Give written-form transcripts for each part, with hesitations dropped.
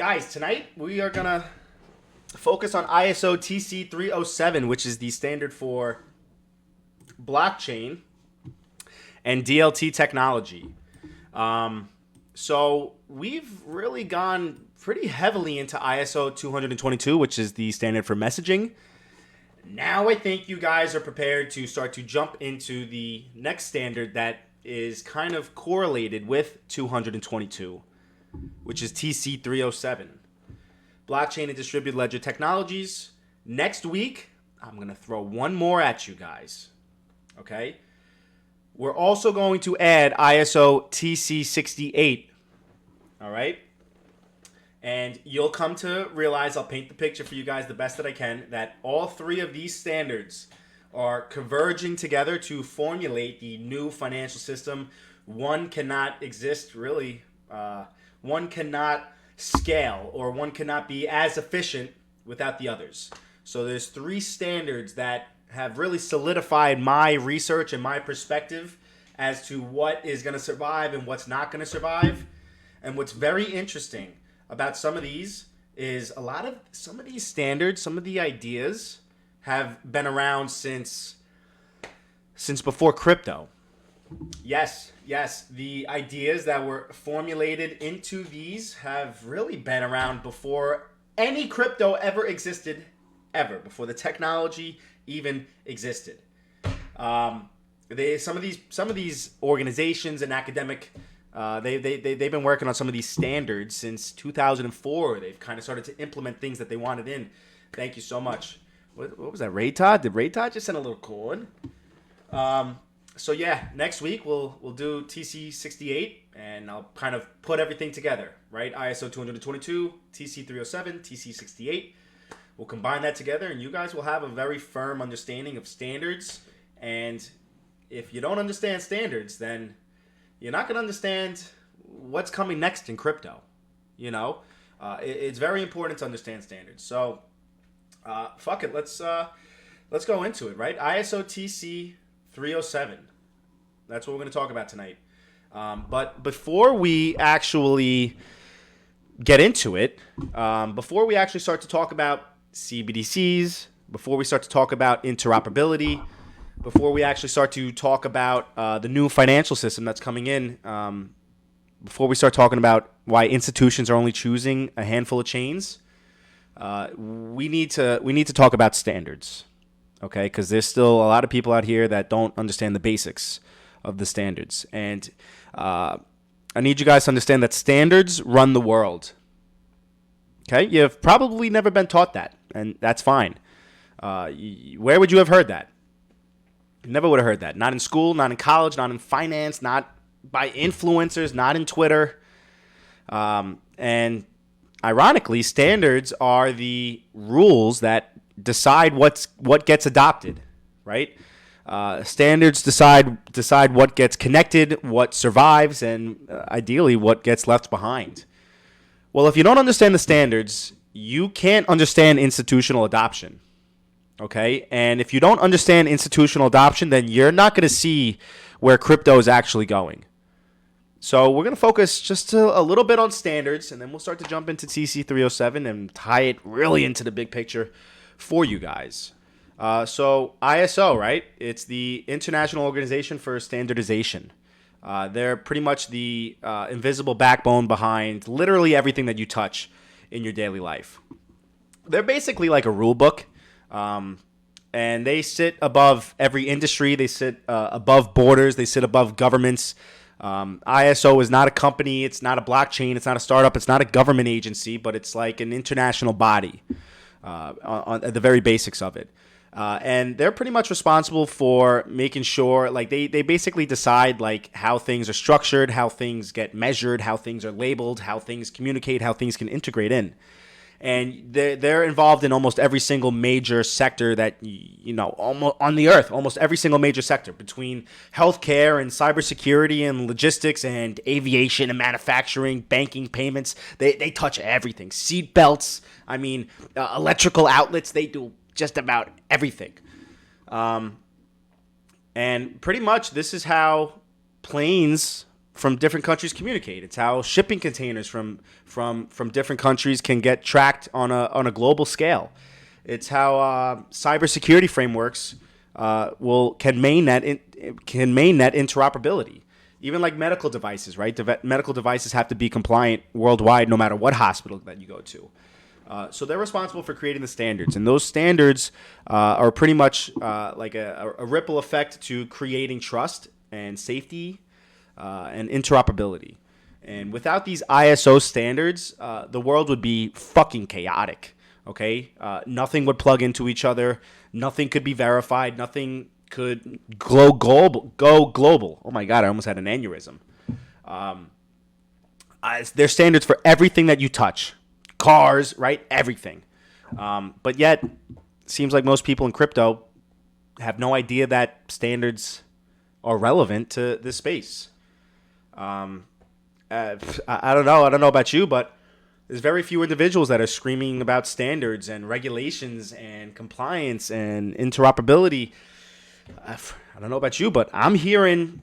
Guys, tonight we are going to focus on ISO TC 307, which is the standard for blockchain and DLT technology. So we've really gone pretty heavily into ISO 222, which is the standard for messaging. Now I think you guys are prepared to start to jump into the next standard that is kind of correlated with 222, which is TC 307. Blockchain and distributed ledger technologies. Next week, I'm going to throw one more at you guys. Okay? We're also going to add ISO TC 68. All right? And you'll come to realize, I'll paint the picture for you guys the best that I can, that all three of these standards are converging together to formulate the new financial system. One cannot exist, really. One cannot scale, or one cannot be as efficient without the others. So there's three standards that have really solidified my research and my perspective as to what is going to survive and what's not going to survive. And what's very interesting about some of these is some of these standards, some of the ideas have been around since before crypto. Yes, the ideas that were formulated into these have really been around before any crypto ever existed, before the technology even existed. Some of these organizations and academic, they've been working on some of these standards since 2004. They've kind of started to implement things that they wanted in. Thank you so much. What was that, Ray Todd? Did Ray Todd just send a little coin? So yeah, next week we'll do TC 68, and I'll kind of put everything together, right? ISO 222, TC 307, TC 68. We'll combine that together, and you guys will have a very firm understanding of standards. And if you don't understand standards, then you're not going to understand what's coming next in crypto. You know, it's very important to understand standards. So, fuck it, let's go into it, right? ISO TC 307. That's what we're going to talk about tonight. But before we actually get into it, before we actually start to talk about CBDCs, before we start to talk about interoperability, before we actually start to talk about the new financial system that's coming in, before we start talking about why institutions are only choosing a handful of chains, we need to talk about standards. Okay, because there's still a lot of people out here that don't understand the basics of the standards. And I need you guys to understand that standards run the world. Okay, you've probably never been taught that, and that's fine. Where would you have heard that? You never would have heard that. Not in school, not in college, not in finance, not by influencers, not in Twitter. And ironically, standards are the rules that decide what gets adopted, right? Standards decide what gets connected, what survives, and ideally what gets left behind. Well, if you don't understand the standards, you can't understand institutional adoption, okay? And if you don't understand institutional adoption, then you're not going to see where crypto is actually going. So we're going to focus just a little bit on standards, and then we'll start to jump into TC 307 and tie it really into the big picture for you guys. So ISO, right? It's the International Organization for Standardization. They're pretty much the invisible backbone behind literally everything that you touch in your daily life. They're basically like a rule book, and they sit above every industry. They sit above borders. They sit above governments. ISO is not a company. It's not a blockchain. It's not a startup. It's not a government agency, but it's like an international body on the very basics of it. And they're pretty much responsible for making sure, like, they basically decide, like, how things are structured, how things get measured, how things are labeled, how things communicate, how things can integrate in. And they're involved in almost every single major sector that, you know, almost on the earth, almost every single major sector, between healthcare and cybersecurity and logistics and aviation and manufacturing, banking, payments. They touch everything. Seat belts, I mean, electrical outlets, they do just about everything. And pretty much this is how planes different countries communicate. It's how shipping containers from different countries can get tracked on a global scale. It's how cybersecurity frameworks can mainnet interoperability. Even like medical devices, right? Medical devices have to be compliant worldwide, no matter what hospital that you go to. So they're responsible for creating the standards, and those standards are pretty much like a ripple effect to creating trust and safety and interoperability. And without these ISO standards, the world would be fucking chaotic. Okay, nothing would plug into each other. Nothing could be verified. Nothing could go global. Oh my god, I almost had an aneurysm. There's standards for everything that you touch, cars, right? Everything. But yet, it seems like most people in crypto have no idea that standards are relevant to this space. I don't know. I don't know about you, but there's very few individuals that are screaming about standards and regulations and compliance and interoperability. I don't know about you, but I'm hearing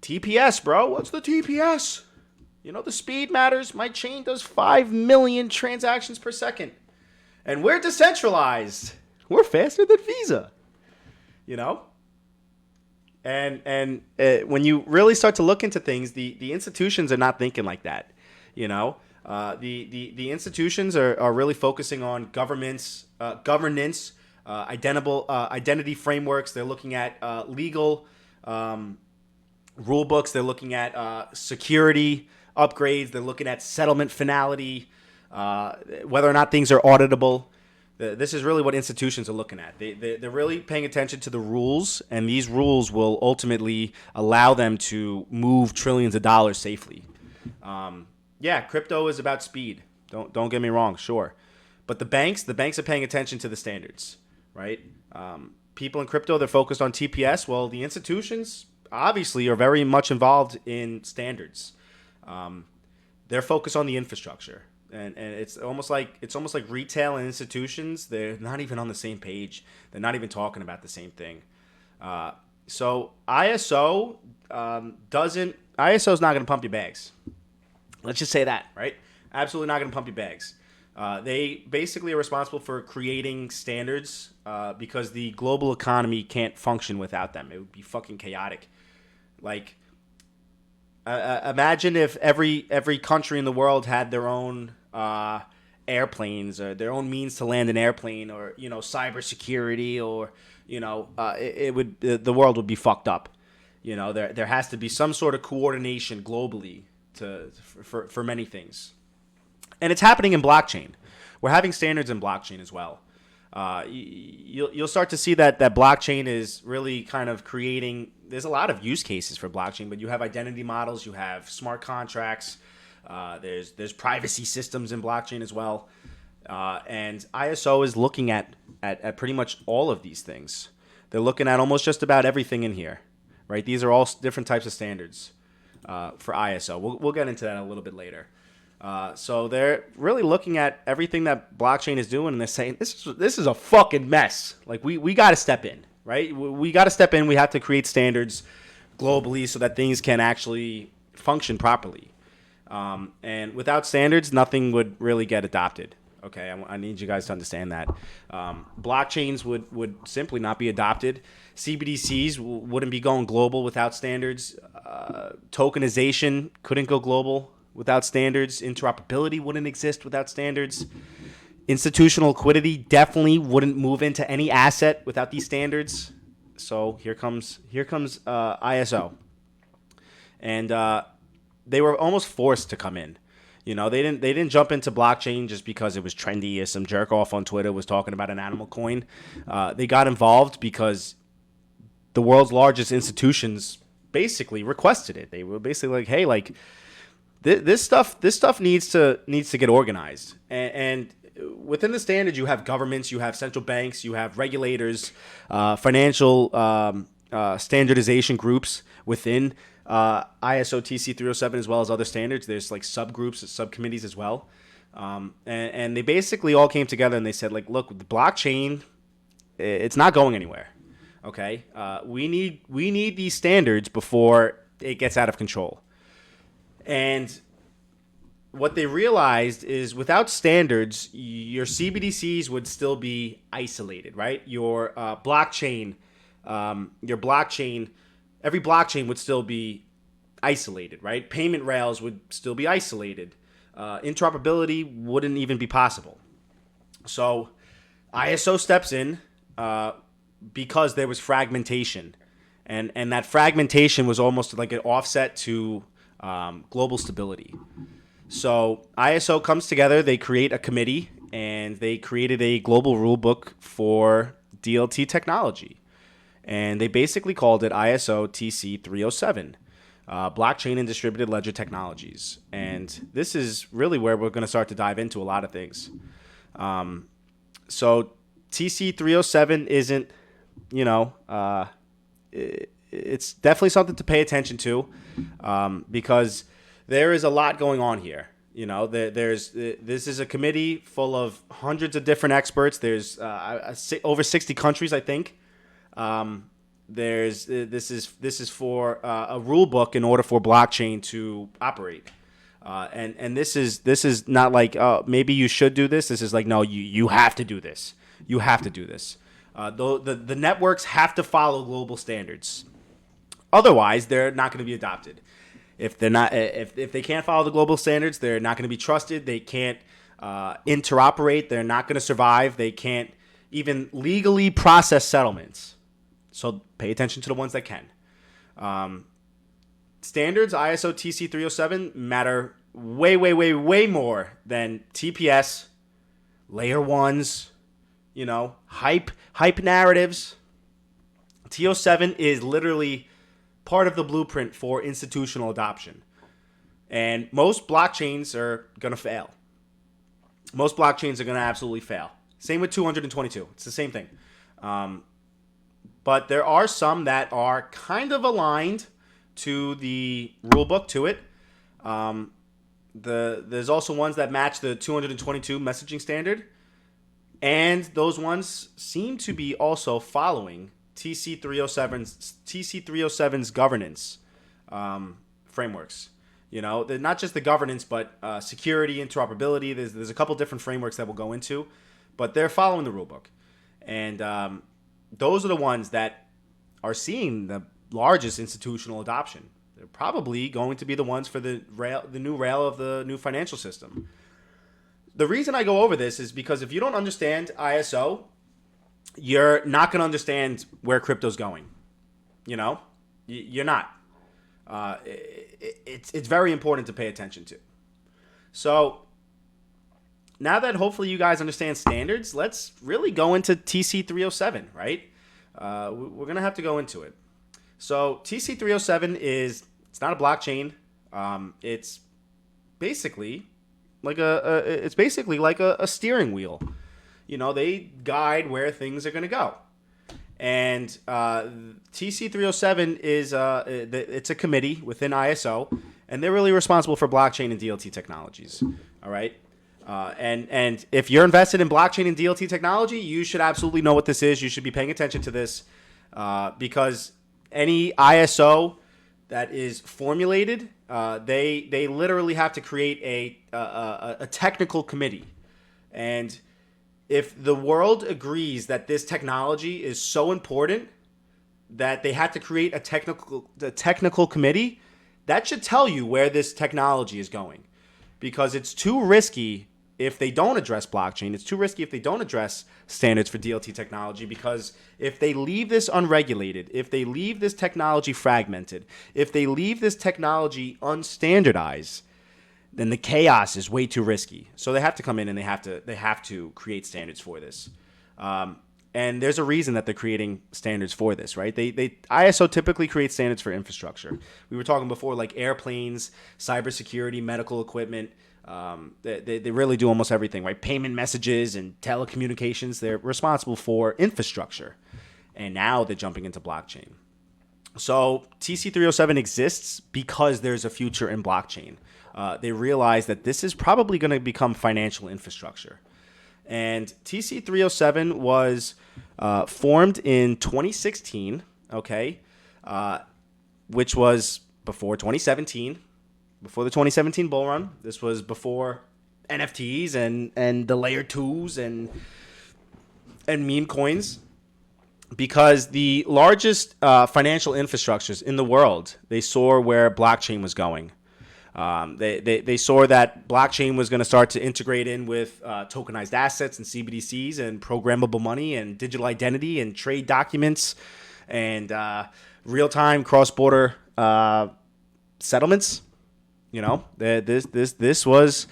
TPS, bro. What's the TPS? You know, the speed matters. My chain does 5 million transactions per second. And we're decentralized. We're faster than Visa. You know? And when you really start to look into things, the institutions are not thinking like that. You know? The institutions are really focusing on governance, identity frameworks. They're looking at legal rule books. They're looking at security upgrades. They're looking at settlement finality, whether or not things are auditable. This is really what institutions are looking at. They're really paying attention to the rules, and these rules will ultimately allow them to move trillions of dollars safely. Yeah, crypto is about speed. Don't get me wrong, sure. But the banks are paying attention to the standards, right? People in crypto, they're focused on TPS. Well, the institutions obviously are very much involved in standards. They're focused on the infrastructure, and it's almost like retail and institutions. They're not even on the same page. They're not even talking about the same thing. So ISO ISO is not going to pump your bags. Let's just say that, right? Absolutely not going to pump your bags. They basically are responsible for creating standards because the global economy can't function without them. It would be fucking chaotic. Like, imagine if every country in the world had their own airplanes or their own means to land an airplane, or cybersecurity, or the world would be fucked up. There has to be some sort of coordination globally for many things. And it's happening in blockchain. We're having standards in blockchain as well. You'll start to see that blockchain is really kind of creating. There's a lot of use cases for blockchain, but you have identity models, you have smart contracts, there's privacy systems in blockchain as well, and ISO is looking at pretty much all of these things. They're looking at almost just about everything in here, right? These are all different types of standards for ISO. We'll get into that a little bit later. So they're really looking at everything that blockchain is doing, and they're saying this is a fucking mess. Like we got to step in, right? We got to step in. We have to create standards globally so that things can actually function properly. And without standards, nothing would really get adopted. Okay, I need you guys to understand that. Blockchains would simply not be adopted. CBDCs wouldn't be going global without standards. Tokenization couldn't go global without standards. Interoperability wouldn't exist without standards. Institutional liquidity definitely wouldn't move into any asset without these standards. So here comes ISO, and they were almost forced to come in. They didn't jump into blockchain just because it was trendy, or some jerk off on Twitter was talking about an animal coin. They got involved because the world's largest institutions basically requested it. They were basically like, hey, like this stuff needs to get organized. And within the standard, you have governments, you have central banks, you have regulators, financial standardization groups within ISO TC 307, as well as other standards. There's like subgroups, subcommittees as well. And they basically all came together and they said, like, look, the blockchain, it's not going anywhere. Okay, we need these standards before it gets out of control. And what they realized is without standards, your CBDCs would still be isolated, right? Your blockchain, every blockchain would still be isolated, right? Payment rails would still be isolated. Interoperability wouldn't even be possible. So ISO steps in because there was fragmentation. And that fragmentation was almost like an offset to global stability. So ISO comes together, they create a committee, and they created a global rule book for DLT technology. And they basically called it ISO TC 307, Blockchain and Distributed Ledger Technologies. And this is really where we're going to start to dive into a lot of things. So TC 307 isn't, it's definitely something to pay attention to because there is a lot going on here. This is a committee full of hundreds of different experts. There's over 60 countries, I think. This is for a rule book in order for blockchain to operate. And this is not like maybe you should do this. This is like, no, you have to do this. You have to do this. The networks have to follow global standards. Otherwise, they're not going to be adopted. If they can't follow the global standards, they're not going to be trusted. They can't interoperate. They're not going to survive. They can't even legally process settlements. So pay attention to the ones that can. Standards, ISO TC 307, matter way, way, way, way more than TPS, layer ones, hype narratives. TO7 is literally part of the blueprint for institutional adoption. And most blockchains are going to fail. Most blockchains are going to absolutely fail. Same with 222. It's the same thing. But there are some that are kind of aligned to the rulebook, to it. There's also ones that match the 222 messaging standard. And those ones seem to be also following TC 307's governance frameworks. They're not just the governance, but security, interoperability. There's a couple different frameworks that we'll go into, but they're following the rulebook. And those are the ones that are seeing the largest institutional adoption. They're probably going to be the ones for the new rail of the new financial system. The reason I go over this is because if you don't understand ISO, you're not going to understand where crypto's going. You're not. It's very important to pay attention to. So now that hopefully you guys understand standards, let's really go into TC 307, right? We're going to have to go into it. So TC 307 it's not a blockchain. It's basically like a steering wheel. They guide where things are going to go. And TC 307 is it's a committee within ISO, and they're really responsible for blockchain and DLT technologies. All right. And if you're invested in blockchain and DLT technology, you should absolutely know what this is. You should be paying attention to this because any ISO that is formulated, they literally have to create a technical committee. And if the world agrees that this technology is so important that they have to create a technical committee, that should tell you where this technology is going, because it's too risky if they don't address blockchain. It's too risky if they don't address standards for DLT technology, because if they leave this unregulated, if they leave this technology fragmented, if they leave this technology unstandardized, then the chaos is way too risky. So they have to come in and they have to create standards for this. And there's a reason that they're creating standards for this, right? ISO typically creates standards for infrastructure. We were talking before, like airplanes, cybersecurity, medical equipment. They really do almost everything, right? Payment messages and telecommunications. They're responsible for infrastructure. And now they're jumping into blockchain. So TC 307 exists because there's a future in blockchain. They realize that this is probably going to become financial infrastructure. And TC 307 was formed in 2016, okay, which was before 2017. before the 2017 bull run. This was before NFTs and the layer 2s and meme coins. Because the largest financial infrastructures in the world, they saw where blockchain was going. They saw that blockchain was going to start to integrate in with tokenized assets and CBDCs and programmable money and digital identity and trade documents and real-time cross-border settlements. You know, this was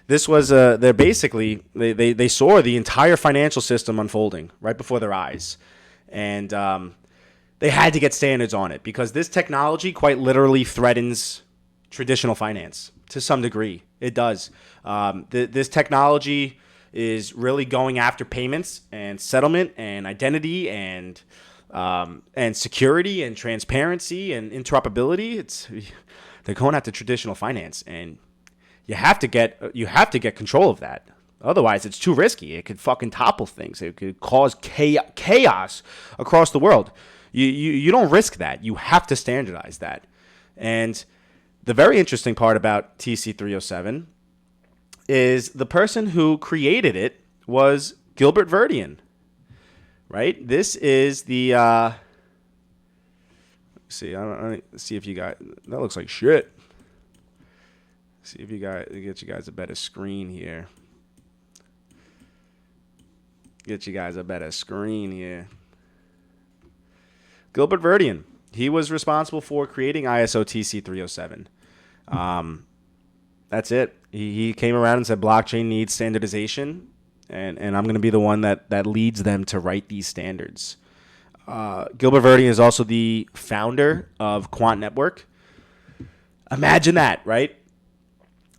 they're basically they saw the entire financial system unfolding right before their eyes. And they had to get standards on it because this technology quite literally threatens traditional finance to some degree. It does. This technology is really going after payments and settlement and identity and security and transparency and interoperability. They're going after traditional finance, and you have to get control of that. Otherwise, it's too risky. It could fucking topple things. It could cause chaos across the world. You don't risk that. You have to standardize that. And the very interesting part about TC307 is the person who created it was Gilbert Verdian, right? This is the let's see. Let's see if you got that looks like shit. See if you get you guys a better screen here. Get you guys a better screen here. Gilbert Verdian. He was responsible for creating ISO TC307. That's it. He came around and said blockchain needs standardization, and I'm going to be the one that leads them to write these standards. Gilbert Verdian is also the founder of Quant Network. Imagine that, right?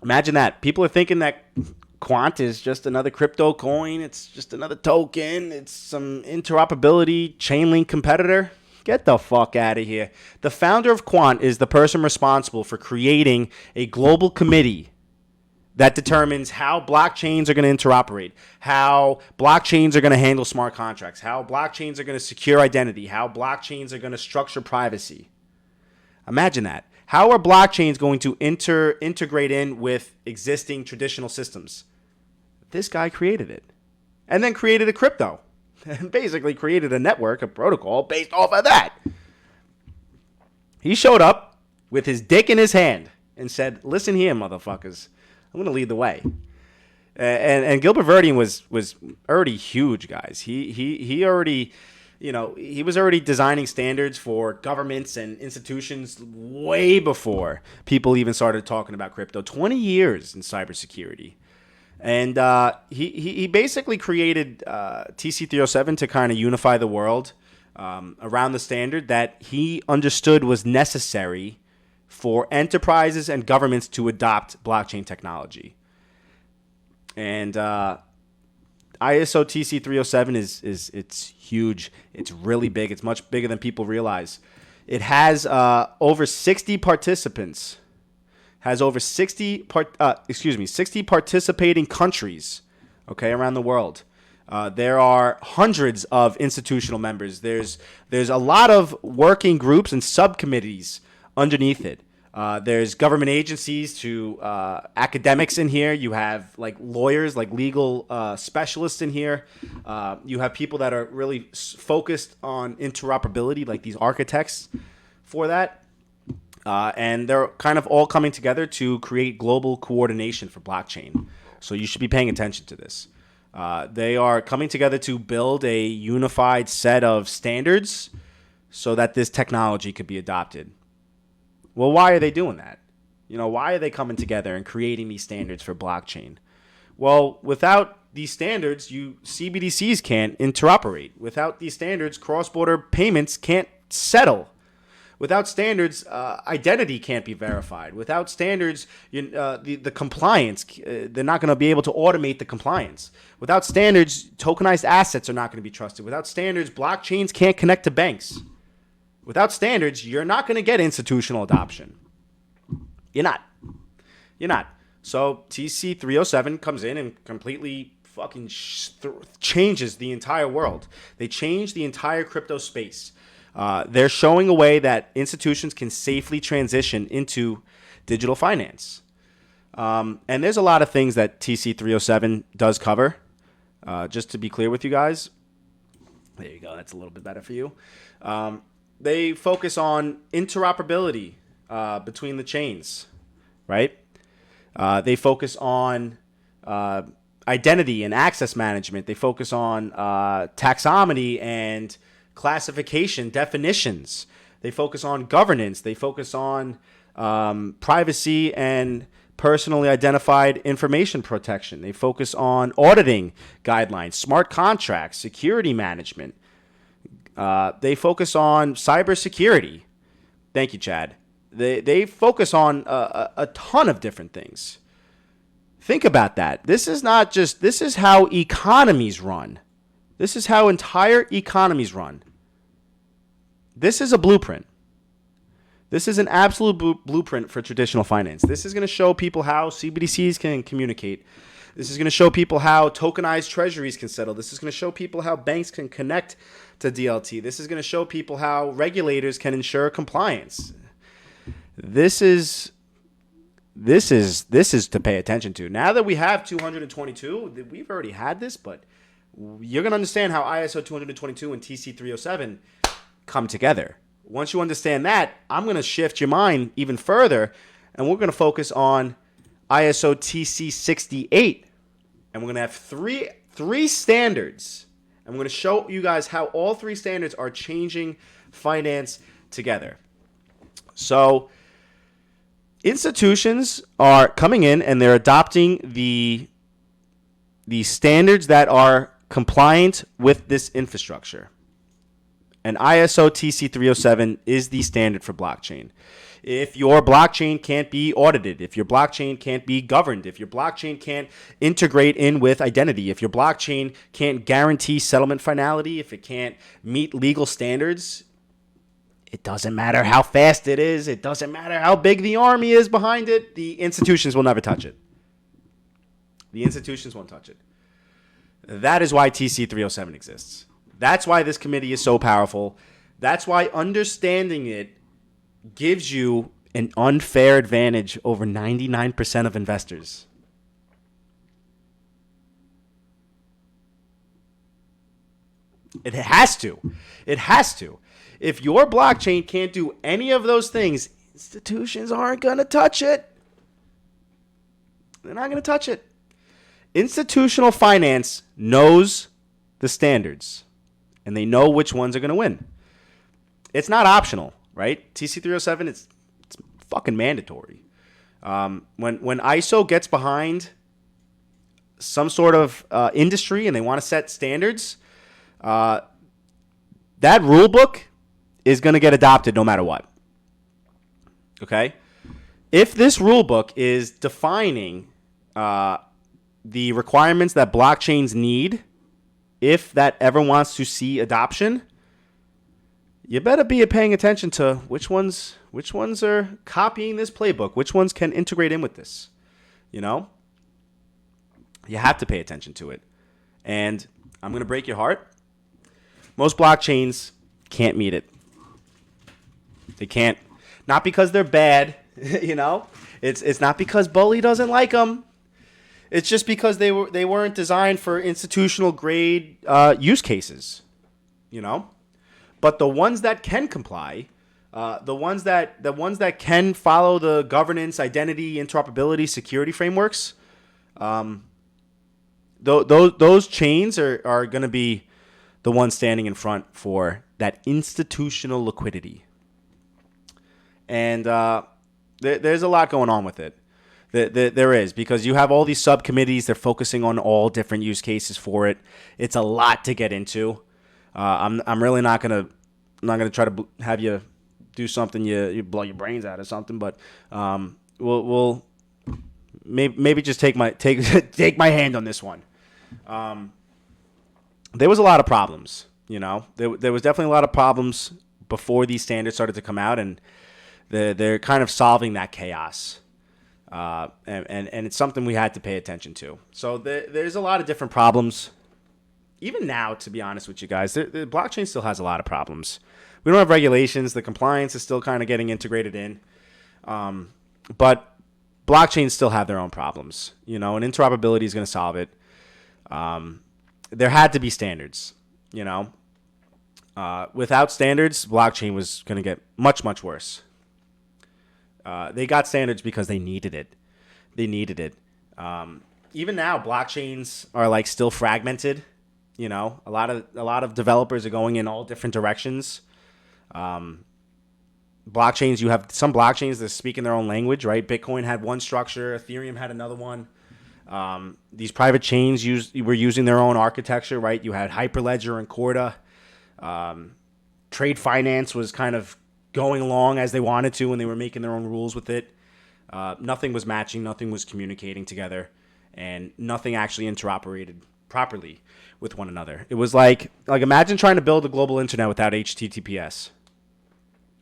Imagine that. People are thinking that Quant is just another crypto coin. It's just another token. It's some interoperability Chainlink competitor. Get the fuck out of here. The founder of Quant is the person responsible for creating a global committee that determines how blockchains are going to interoperate, how blockchains are going to handle smart contracts, how blockchains are going to secure identity, how blockchains are going to structure privacy. Imagine that. How are blockchains going to integrate in with existing traditional systems? This guy created it and then created a crypto and basically created a network, a protocol based off of that. He showed up with his dick in his hand and said, listen here, motherfuckers, I'm going to lead the way. And Gilbert Verdian was already huge, guys. He already, he was already designing standards for governments and institutions way before people even started talking about crypto. 20 years in cybersecurity. And he basically created TC307 to kind of unify the world around the standard that he understood was necessary for enterprises and governments to adopt blockchain technology. And ISO TC307 it's huge. It's really big. It's much bigger than people realize. It has over 60 participants. Has over 60 participating countries, okay, around the world. There are hundreds of institutional members. There's a lot of working groups and subcommittees underneath it. There's government agencies to academics in here. You have like lawyers, like legal specialists in here. You have people that are really focused on interoperability, like these architects for that. And they're kind of all coming together to create global coordination for blockchain. So you should be paying attention to this. They are coming together to build a unified set of standards so that this technology could be adopted. Well, why are they doing that? Why are they coming together and creating these standards for blockchain? Well, without these standards, CBDCs can't interoperate. Without these standards, cross-border payments can't settle. Without standards, identity can't be verified. Without standards, the compliance, they're not going to be able to automate the compliance. Without standards, tokenized assets are not going to be trusted. Without standards, blockchains can't connect to banks. Without standards, you're not going to get institutional adoption. You're not. So TC307 comes in and completely fucking changes the entire world. They change the entire crypto space. They're showing a way that institutions can safely transition into digital finance. And there's a lot of things that TC 307 does cover. Just to be clear with you guys, there you go. That's a little bit better for you. They focus on interoperability between the chains, right? They focus on identity and access management. They focus on taxonomy and classification definitions. They focus on governance. They focus on privacy and personally identified information protection. They focus on auditing guidelines, smart contracts, security management. They focus on cybersecurity. Thank you, Chad. They focus on a ton of different things. Think about that. This is how economies run. This is how entire economies run. This is a blueprint. This is an absolute blueprint for traditional finance. This is going to show people how CBDCs can communicate. This is going to show people how tokenized treasuries can settle. This is going to show people how banks can connect to DLT. This is going to show people how regulators can ensure compliance. This is to pay attention to. Now that we have 222, we've already had this, but you're going to understand how ISO 222 and TC 307 come together. Once you understand that, I'm going to shift your mind even further, and we're going to focus on ISO TC 68, and we're going to have three standards, and we're going to show you guys how all three standards are changing finance together. So institutions are coming in and they're adopting the standards that are compliant with this infrastructure. And ISO TC 307 is the standard for blockchain. If your blockchain can't be audited, if your blockchain can't be governed, if your blockchain can't integrate in with identity, if your blockchain can't guarantee settlement finality, if it can't meet legal standards, it doesn't matter how fast it is. It doesn't matter how big the army is behind it. The institutions will never touch it. The institutions won't touch it. That is why TC 307 exists. That's why this committee is so powerful. That's why understanding it gives you an unfair advantage over 99% of investors. It has to. It has to. If your blockchain can't do any of those things, institutions aren't going to touch it. They're not going to touch it. Institutional finance knows the standards, and they know which ones are going to win. It's not optional, right? TC 307, it's fucking mandatory. When ISO gets behind some sort of industry and they want to set standards, that rule book is going to get adopted no matter what. Okay? If this rule book is defining the requirements that blockchains need, if that ever wants to see adoption, you better be paying attention to which ones are copying this playbook, which ones can integrate in with this. You know? You have to pay attention to it. And I'm going to break your heart. Most blockchains can't meet it. They can't. Not because they're bad, you know? It's not because Bully doesn't like them. It's just because they weren't designed for institutional grade use cases, you know? But the ones that can comply, the ones that can follow the governance, identity, interoperability, security frameworks, those chains are going to be the ones standing in front for that institutional liquidity. And there's a lot going on with it. There is, because you have all these subcommittees. They're focusing on all different use cases for it. It's a lot to get into. I'm really not gonna try to have you do something you blow your brains out or something. But we'll maybe just take my hand on this one. There was a lot of problems. You know, there was definitely a lot of problems before these standards started to come out, and they're kind of solving that chaos. And it's something we had to pay attention to. So there's a lot of different problems. Even now, to be honest with you guys, the blockchain still has a lot of problems. We don't have regulations. The compliance is still kind of getting integrated in. But blockchains still have their own problems, and interoperability is going to solve it. There had to be standards, Without standards, blockchain was going to get much, much worse. They got standards because they needed it. Even now, blockchains are like still fragmented. A lot of developers are going in all different directions. Blockchains, you have some blockchains that speak in their own language, right? Bitcoin had one structure, Ethereum had another one. These private chains were using their own architecture, right? You had Hyperledger and Corda. Trade finance was kind of going along as they wanted to, and they were making their own rules with it. Nothing was matching, nothing was communicating together, and nothing actually interoperated properly with one another. It was like imagine trying to build a global internet without HTTPS,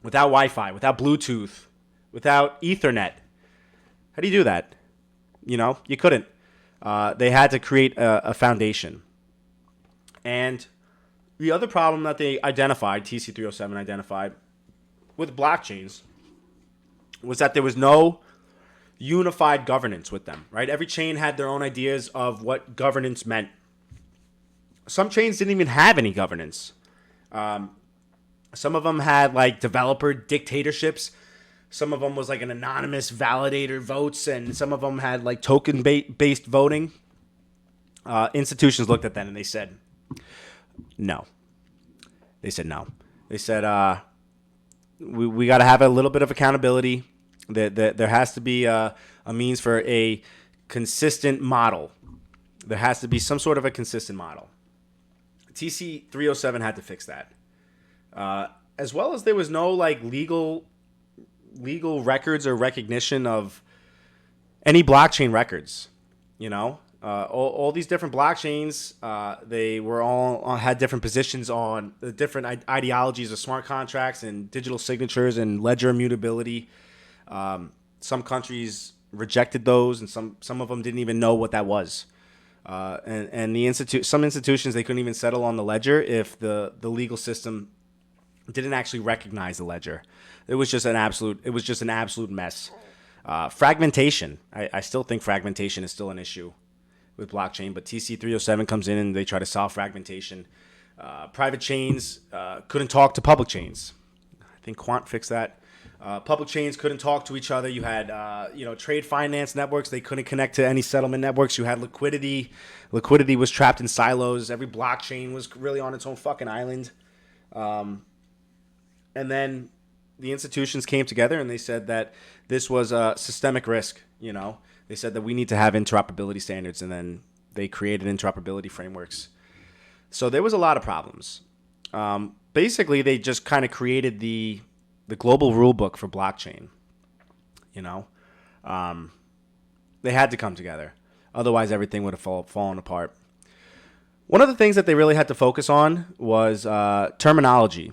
without Wi-Fi, without Bluetooth, without Ethernet. How do you do that? You couldn't. They had to create a foundation. And the other problem that they identified, TC307 identified, with blockchains was that there was no unified governance with them, right? Every chain had their own ideas of what governance meant. Some chains didn't even have any governance. Some of them had like developer dictatorships. Some of them was like an anonymous validator votes, and some of them had like token-based voting. Institutions looked at that and they said, no. They said no. They said, we got to have a little bit of accountability. There has to be a means for a consistent model. There has to be some sort of a consistent model. TC307 had to fix that. As well as there was no like legal records or recognition of any blockchain records. All these different blockchains, they were all had different positions on the different ideologies of smart contracts and digital signatures and ledger immutability. Some countries rejected those, and some of them didn't even know what that was. And some institutions, they couldn't even settle on the ledger if the legal system didn't actually recognize the ledger. It was just an absolute mess. Fragmentation. I still think fragmentation is still an issue with blockchain, but TC307 comes in and they try to solve fragmentation. Private chains couldn't talk to public chains. I think Quant fixed that. Public chains couldn't talk to each other. You had trade finance networks. They couldn't connect to any settlement networks. You had liquidity. Liquidity was trapped in silos. Every blockchain was really on its own fucking island. And then the institutions came together and they said that this was a systemic risk. They said that we need to have interoperability standards, and then they created interoperability frameworks. So there was a lot of problems. Basically, they just kind of created the global rule book for blockchain. They had to come together. Otherwise, everything would have fallen apart. One of the things that they really had to focus on was terminology.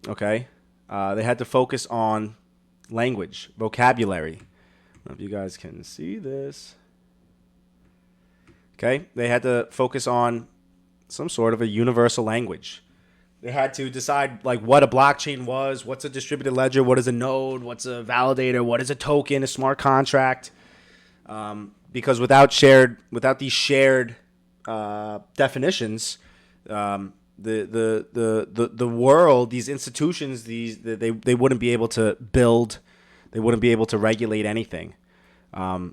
Okay? They had to focus on language, vocabulary. I don't know if you guys can see this. Okay? They had to focus on some sort of a universal language. They had to decide like what a blockchain was, what's a distributed ledger, what is a node, what's a validator, what is a token, a smart contract. Because without these shared definitions, the world, these institutions, they wouldn't be able to build, they wouldn't be able to regulate anything.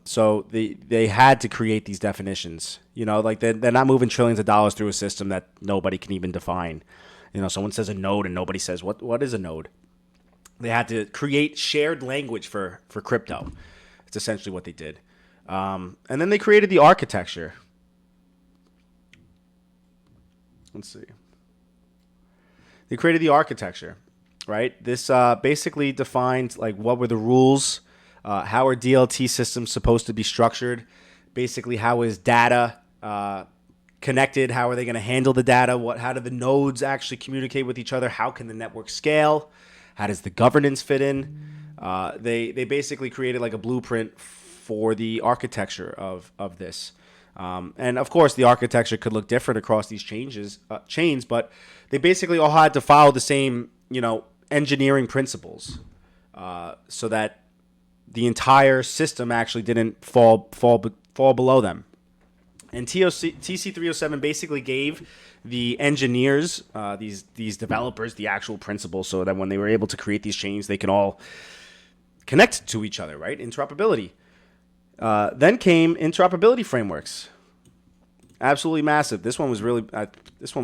So they had to create these definitions. Like they're not moving trillions of dollars through a system that nobody can even define. Someone says a node and nobody says what is a node. They had to create shared language for crypto. It's essentially what they did. And then they created the architecture. Let's see. They created the architecture, right? This basically defined like what were the rules, how are DLT systems supposed to be structured, basically how is data connected, how are they going to handle the data, how do the nodes actually communicate with each other, how can the network scale, how does the governance fit in. They basically created like a blueprint for the architecture of this. And of course, the architecture could look different across these chains, but they basically all had to follow the same, engineering principles, so that the entire system actually didn't fall below them. And TC307 basically gave the engineers, these developers, the actual principles, so that when they were able to create these chains, they can all connect to each other, right? Interoperability. Then came interoperability frameworks. Absolutely massive. This one was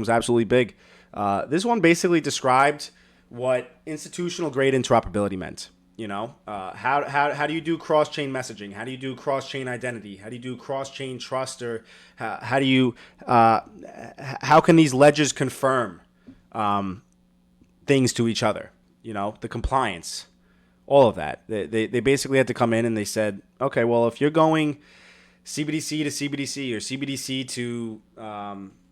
absolutely big. This one basically described what institutional grade interoperability meant. How do you do cross-chain messaging? How do you do cross-chain identity? How do you do cross-chain trust? Or how can these ledgers confirm things to each other? The compliance, all of that. They basically had to come in and they said, okay, well, if you're going CBDC to CBDC or CBDC to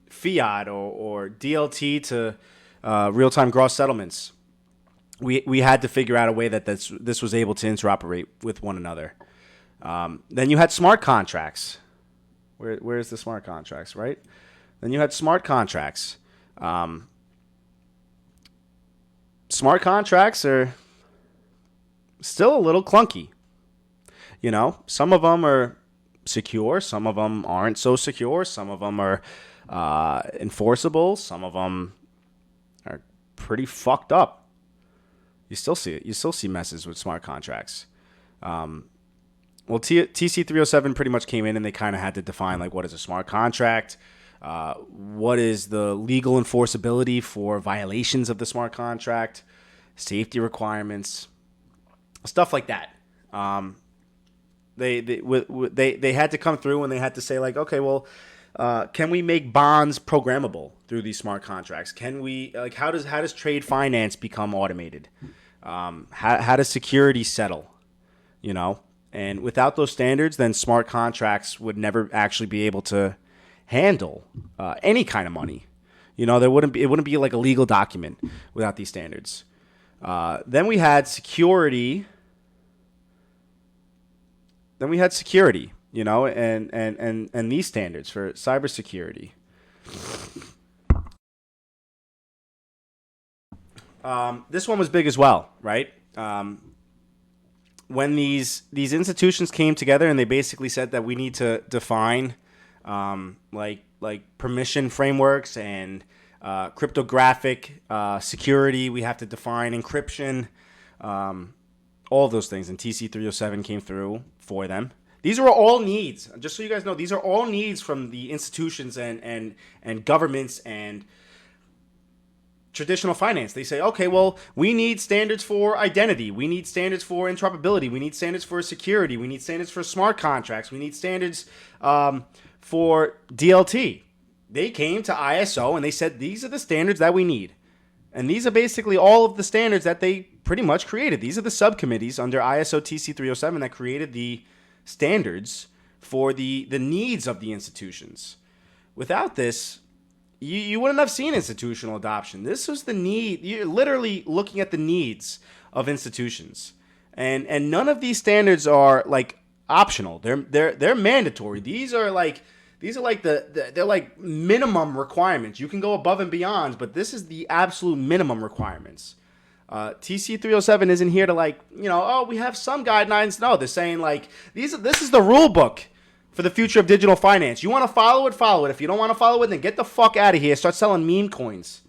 fiat or DLT to real-time gross settlements, we had to figure out a way that this was able to interoperate with one another. Then you had smart contracts. Where's the smart contracts, right? Then you had smart contracts. Smart contracts are still a little clunky. Some of them are secure. Some of them aren't so secure. Some of them are enforceable. Some of them are pretty fucked up. You still see it. You still see messes with smart contracts. TC307 pretty much came in and they kind of had to define what is a smart contract, what is the legal enforceability for violations of the smart contract, safety requirements, stuff like that. They had to come through and they had to say okay, well, can we make bonds programmable through these smart contracts? Can we how does trade finance become automated? How does security settle? And without those standards, then smart contracts would never actually be able to handle any kind of money. It wouldn't be like a legal document without these standards. Then we had security. And these standards for cybersecurity. This one was big as well, right? When these institutions came together and they basically said that we need to define permission frameworks and cryptographic security. We have to define encryption, all of those things. And TC307 came through for them. These are all needs. Just so you guys know, these are all needs from the institutions and governments and traditional finance. They say, okay, well, we need standards for identity. We need standards for interoperability. We need standards for security. We need standards for smart contracts. We need standards for DLT. They came to ISO and they said, these are the standards that we need. And these are basically all of the standards that they pretty much created. These are the subcommittees under ISO TC307 that created the standards for the needs of the institutions. Without this, you wouldn't have seen institutional adoption. This was the need. You're literally looking at the needs of institutions. And none of these standards are optional. They're mandatory. These are they're like minimum requirements. You can go above and beyond, but this is the absolute minimum requirements. TC307 isn't here to we have some guidelines. No, they're saying this is the rule book for the future of digital finance. You want to follow it, follow it. If you don't want to follow it, then get the fuck out of here. Start selling meme coins.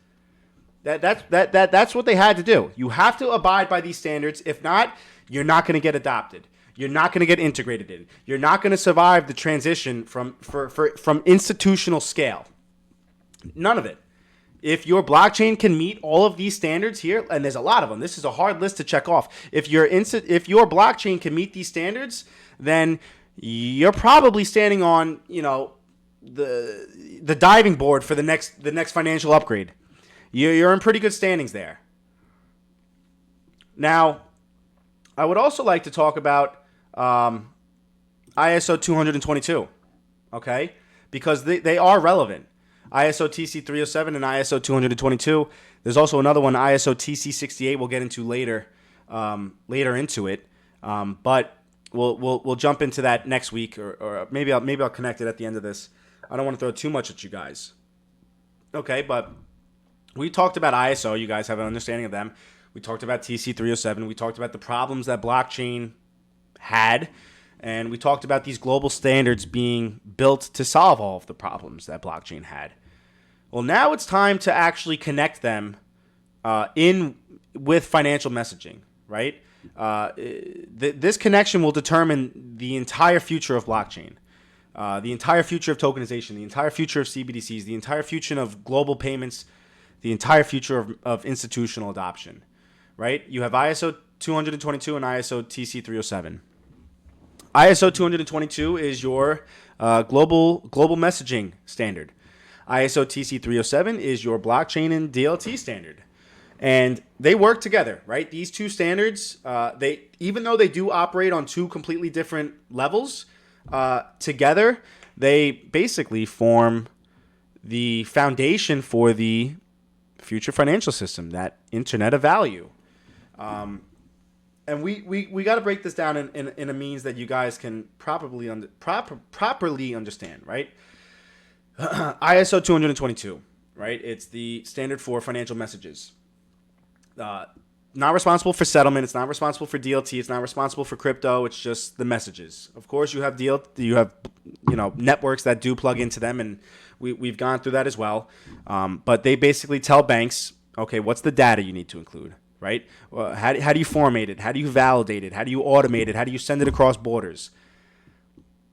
That's what they had to do. You have to abide by these standards. If not, you're not going to get adopted. You're not going to get integrated in. You're not going to survive the transition from institutional scale. None of it. If your blockchain can meet all of these standards here, and there's a lot of them, this is a hard list to check off. If your blockchain can meet these standards, then you're probably standing on the diving board for the next financial upgrade. You're in pretty good standings there. Now, I would also like to talk about ISO 222, okay? Because they are relevant. ISO TC 307 and ISO 222. There's also another one, ISO TC 68. We'll get into later into it. But we'll jump into that next week, or maybe I'll connect it at the end of this. I don't want to throw too much at you guys. Okay, but we talked about ISO. You guys have an understanding of them. We talked about TC 307. We talked about the problems that blockchain had. And we talked about these global standards being built to solve all of the problems that blockchain had. Well, now it's time to actually connect them in with financial messaging, right? This connection will determine the entire future of blockchain, the entire future of tokenization, the entire future of CBDCs, the entire future of global payments, the entire future of institutional adoption, right? You have ISO 222 and ISO TC 307. ISO 222 is your global messaging standard. ISO TC 307 is your blockchain and DLT standard. And they work together, right? These two standards, they even though they do operate on two completely different levels, together, they basically form the foundation for the future financial system, that Internet of Value. And we got to break this down in a means that you guys can properly understand, right? ISO 222, right? It's the standard for financial messages. Not responsible for settlement. It's not responsible for DLT. It's not responsible for crypto. It's just the messages. Of course, you have networks that do plug into them, and we've gone through that as well. But they basically tell banks, okay, what's the data you need to include? Right? How do you format it? How do you validate it? How do you automate it? How do you send it across borders?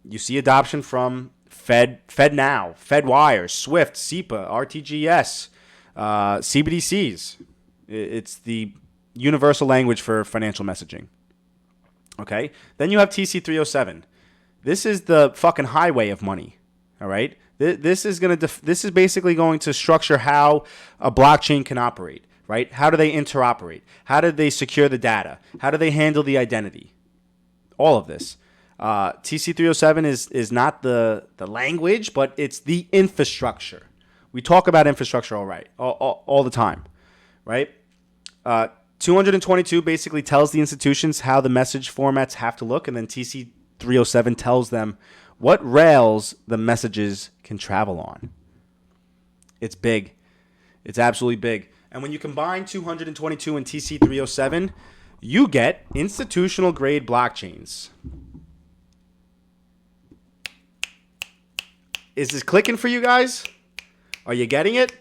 You see adoption from FedNow, FedWire, SWIFT, SEPA, RTGS, CBDCs. It's the universal language for financial messaging. Okay? Then you have TC 307. This is the fucking highway of money. All right? This is basically going to structure how a blockchain can operate. Right? How do they interoperate? How do they secure the data? How do they handle the identity? All of this. TC 307 is not the language, but it's the infrastructure. We talk about infrastructure all the time, right? 222 basically tells the institutions how the message formats have to look, and then TC 307 tells them what rails the messages can travel on. It's big. It's absolutely big. And when you combine 222 and TC 307, you get institutional grade blockchains. Is this clicking for you guys? Are you getting it?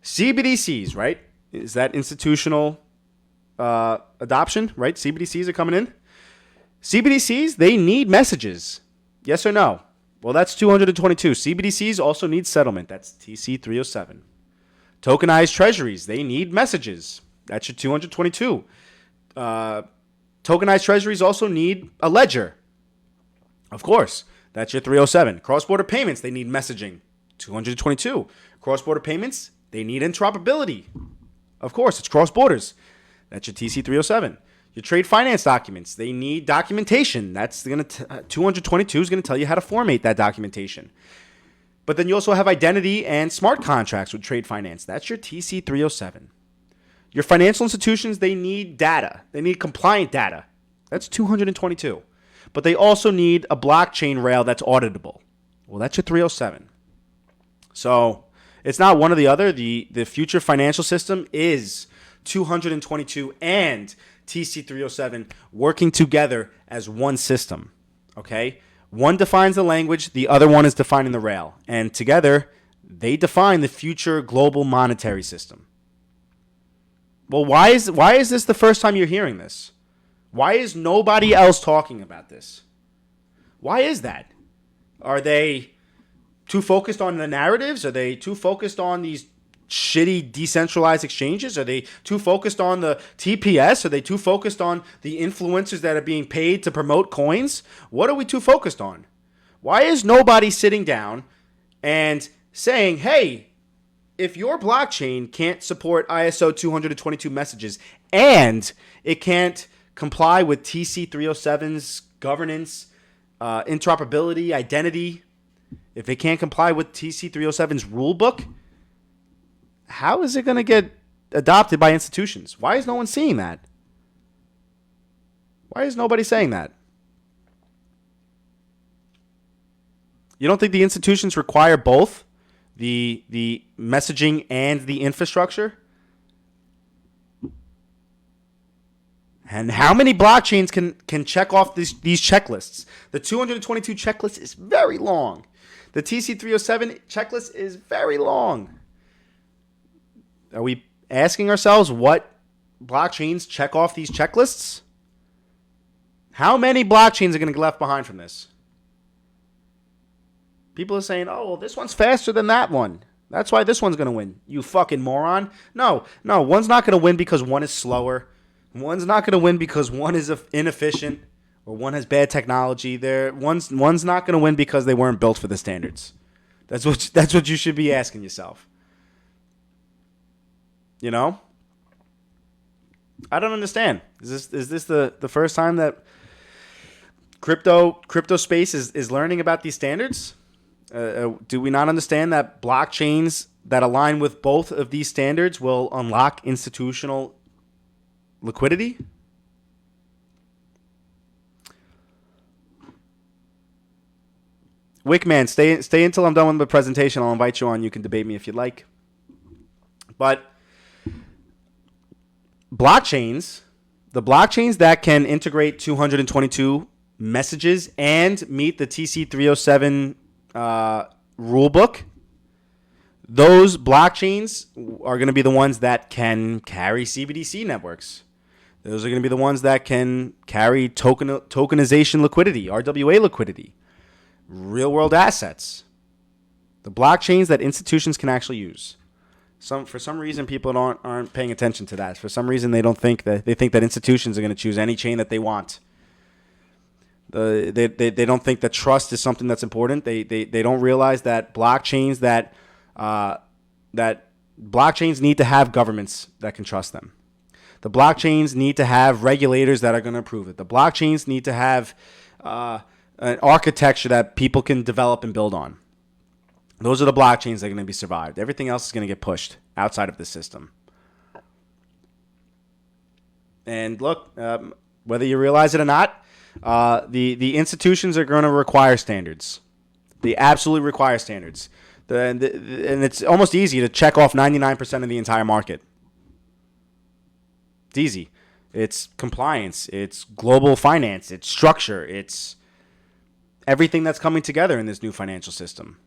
CBDCs, right? Is that institutional adoption, right? CBDCs are coming in. CBDCs, they need messages. Yes or no? Well, that's 222. CBDCs also need settlement. That's TC 307. Tokenized treasuries, they need messages. That's your 222. Tokenized treasuries also need a ledger. Of course, that's your 307. Cross-border payments, they need messaging. 222. Cross-border payments, they need interoperability. Of course, it's cross-borders. That's your TC 307. Your trade finance documents, they need documentation. That's 222 is going to tell you how to format that documentation. But then you also have identity and smart contracts with trade finance. That's your TC 307. Your financial institutions, they need data. They need compliant data. That's 222. But they also need a blockchain rail that's auditable. Well, that's your 307. So it's not one or the other. The future financial system is 222 and TC 307 working together as one system. Okay? One defines the language, the other one is defining the rail. And together, they define the future global monetary system. Well, why is this the first time you're hearing this? Why is nobody else talking about this? Why is that? Are they too focused on the narratives? Are they too focused on these shitty decentralized exchanges? Are they too focused on the TPS? Are they too focused on the influencers that are being paid to promote coins? What are we too focused on? Why is nobody sitting down and saying, hey, if your blockchain can't support ISO 222 messages and it can't comply with TC 307's governance, interoperability, identity, if it can't comply with TC 307's rulebook, how is it going to get adopted by institutions? Why is no one seeing that? Why is nobody saying that? You don't think the institutions require both the messaging and the infrastructure? And how many blockchains can check off these checklists? The 222 checklist is very long. The TC307 checklist is very long. Are we asking ourselves what blockchains check off these checklists? How many blockchains are going to get left behind from this? People are saying, oh, well, this one's faster than that one. That's why this one's going to win. You fucking moron. No, one's not going to win because one is slower. One's not going to win because one is inefficient or one has bad technology. One's not going to win because they weren't built for the standards. That's what you should be asking yourself. You know? I don't understand. Is this the first time that crypto space is learning about these standards? Do we not understand that blockchains that align with both of these standards will unlock institutional liquidity? Wickman, stay until I'm done with the presentation. I'll invite you on. You can debate me if you'd like. But blockchains, the blockchains that can integrate 222 messages and meet the TC307 rulebook, those blockchains are going to be the ones that can carry CBDC networks. Those are going to be the ones that can carry tokenization liquidity, RWA liquidity, real-world assets. The blockchains that institutions can actually use. For some reason, people aren't paying attention to that. For some reason, they think that institutions are going to choose any chain that they want. They don't think that trust is something that's important. They don't realize that blockchains that blockchains need to have governments that can trust them. The blockchains need to have regulators that are going to approve it. The blockchains need to have an architecture that people can develop and build on. Those are the blockchains that are going to be survived. Everything else is going to get pushed outside of the system. And look, whether you realize it or not, the institutions are going to require standards. They absolutely require standards. And it's almost easy to check off 99% of the entire market. It's easy. It's compliance. It's global finance. It's structure. It's everything that's coming together in this new financial system.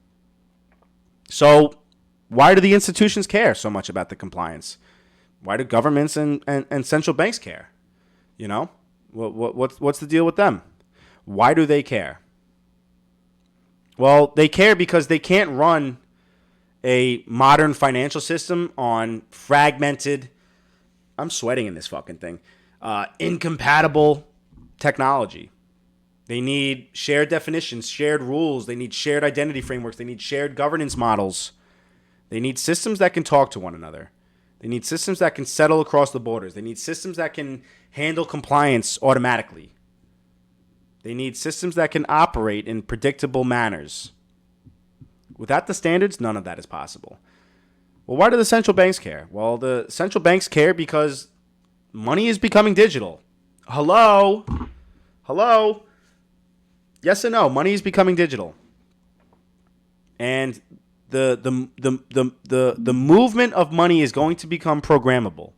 So why do the institutions care so much about the compliance? Why do governments and central banks care? You know, what's the deal with them? Why do they care? Well, they care because they can't run a modern financial system on fragmented, I'm sweating in this fucking thing, incompatible technology. They need shared definitions, shared rules. They need shared identity frameworks. They need shared governance models. They need systems that can talk to one another. They need systems that can settle across the borders. They need systems that can handle compliance automatically. They need systems that can operate in predictable manners. Without the standards, none of that is possible. Well, why do the central banks care? Well, the central banks care because money is becoming digital. Hello? Yes and no. Money is becoming digital. And the movement of money is going to become programmable.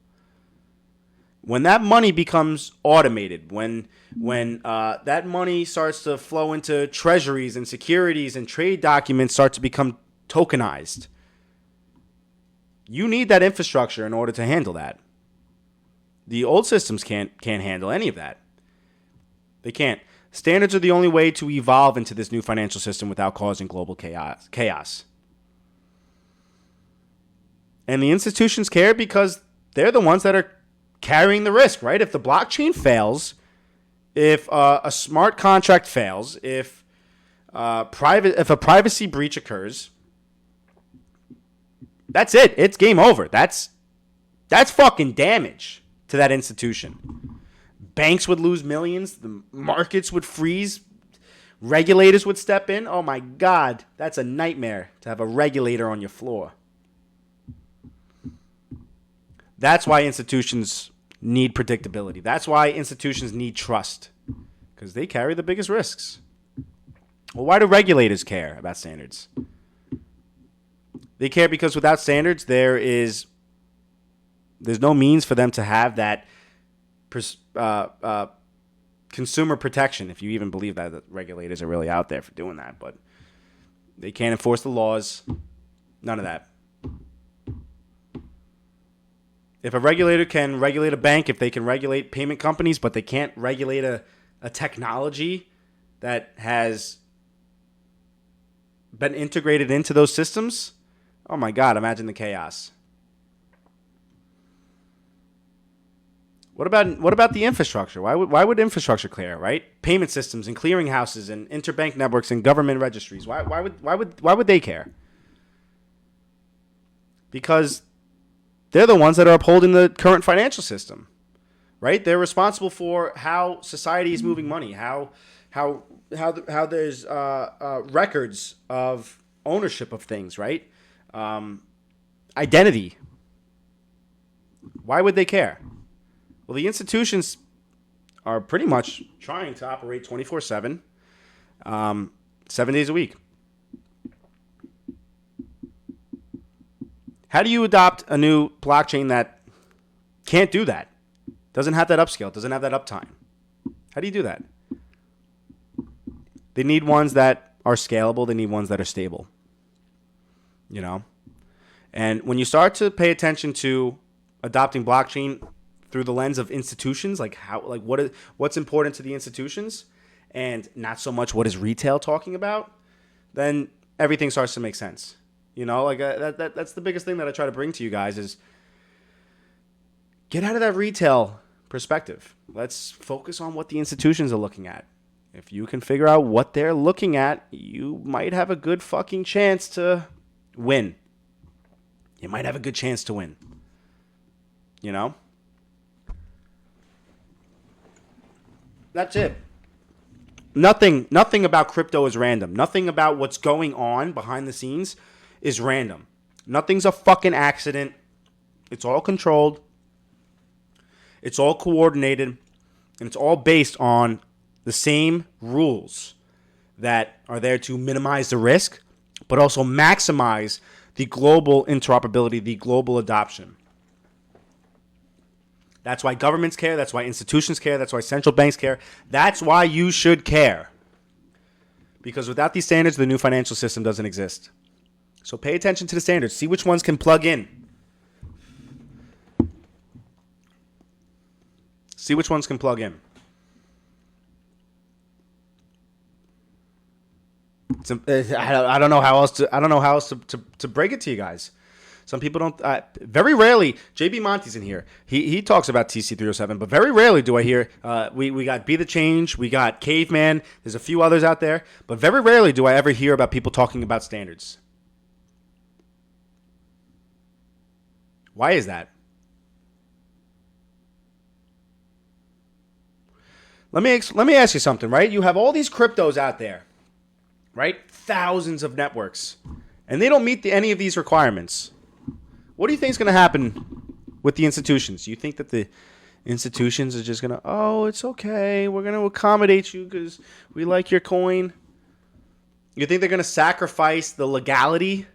When that money becomes automated, when that money starts to flow into treasuries and securities and trade documents start to become tokenized, you need that infrastructure in order to handle that. The old systems can't handle any of that. They can't. Standards are the only way to evolve into this new financial system without causing global chaos. And the institutions care because they're the ones that are carrying the risk, right? If the blockchain fails, if a smart contract fails, if a privacy breach occurs, that's it. It's game over. That's fucking damage to that institution. Banks would lose millions. The markets would freeze. Regulators would step in. Oh my God, that's a nightmare to have a regulator on your floor. That's why institutions need predictability. That's why institutions need trust, because they carry the biggest risks. Well, why do regulators care about standards? They care because without standards, there's no means for them to have that consumer protection, if you even believe that the regulators are really out there for doing that. But they can't enforce the laws. None of that. If a regulator can regulate a bank, if they can regulate payment companies, but they can't regulate a technology that has been integrated into those systems, oh my God, imagine the chaos. What about the infrastructure? Why would infrastructure clear, right? Payment systems and clearinghouses and interbank networks and government registries. Why would they care? Because they're the ones that are upholding the current financial system, right? They're responsible for how society is moving money, how there's records of ownership of things, right? Identity. Why would they care? Well, the institutions are pretty much trying to operate 24/7, 7 days a week. How do you adopt a new blockchain that can't do that? Doesn't have that upscale, doesn't have that uptime? How do you do that? They need ones that are scalable. They need ones that are stable. You know? And when you start to pay attention to adopting blockchain through the lens of institutions, what's important to the institutions and not so much what is retail talking about, then everything starts to make sense. You know, that's the biggest thing that I try to bring to you guys is get out of that retail perspective. Let's focus on what the institutions are looking at. If you can figure out what they're looking at, you might have a good fucking chance to win. You might have a good chance to win. You know? That's it. Nothing about crypto is random. Nothing about what's going on behind the scenes is random. Nothing's a fucking accident. It's all controlled. It's all coordinated. And it's all based on the same rules that are there to minimize the risk, but also maximize the global interoperability, the global adoption. That's why governments care. That's why institutions care. That's why central banks care. That's why you should care. Because without these standards, the new financial system doesn't exist. So pay attention to the standards. See which ones can plug in. See which ones can plug in. I don't know how else to break it to you guys. Some people don't. Very rarely, JB Monty's in here. He talks about TC307, but very rarely do I hear. We got Be the Change, we got Caveman. There's a few others out there, but very rarely do I ever hear about people talking about standards. Why is that? Let me ask you something, right? You have all these cryptos out there, right? Thousands of networks, and they don't meet any of these requirements. What do you think is going to happen with the institutions? You think that the institutions are just going to, oh, it's okay, we're going to accommodate you because we like your coin? You think they're going to sacrifice the legality?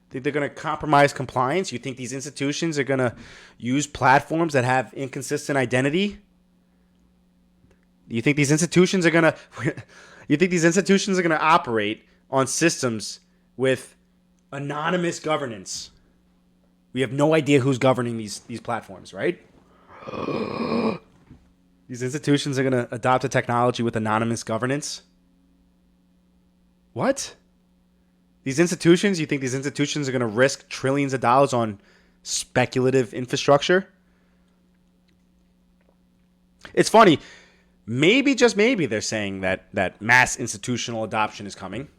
Think they're going to compromise compliance? You think these institutions are going to use platforms that have inconsistent identity? You think these institutions are going to operate on systems with anonymous governance? We have no idea who's governing these platforms, right? These institutions are going to adopt a technology with anonymous governance? What? You think these institutions are going to risk trillions of dollars on speculative infrastructure? It's funny. Maybe, just maybe, they're saying that mass institutional adoption is coming,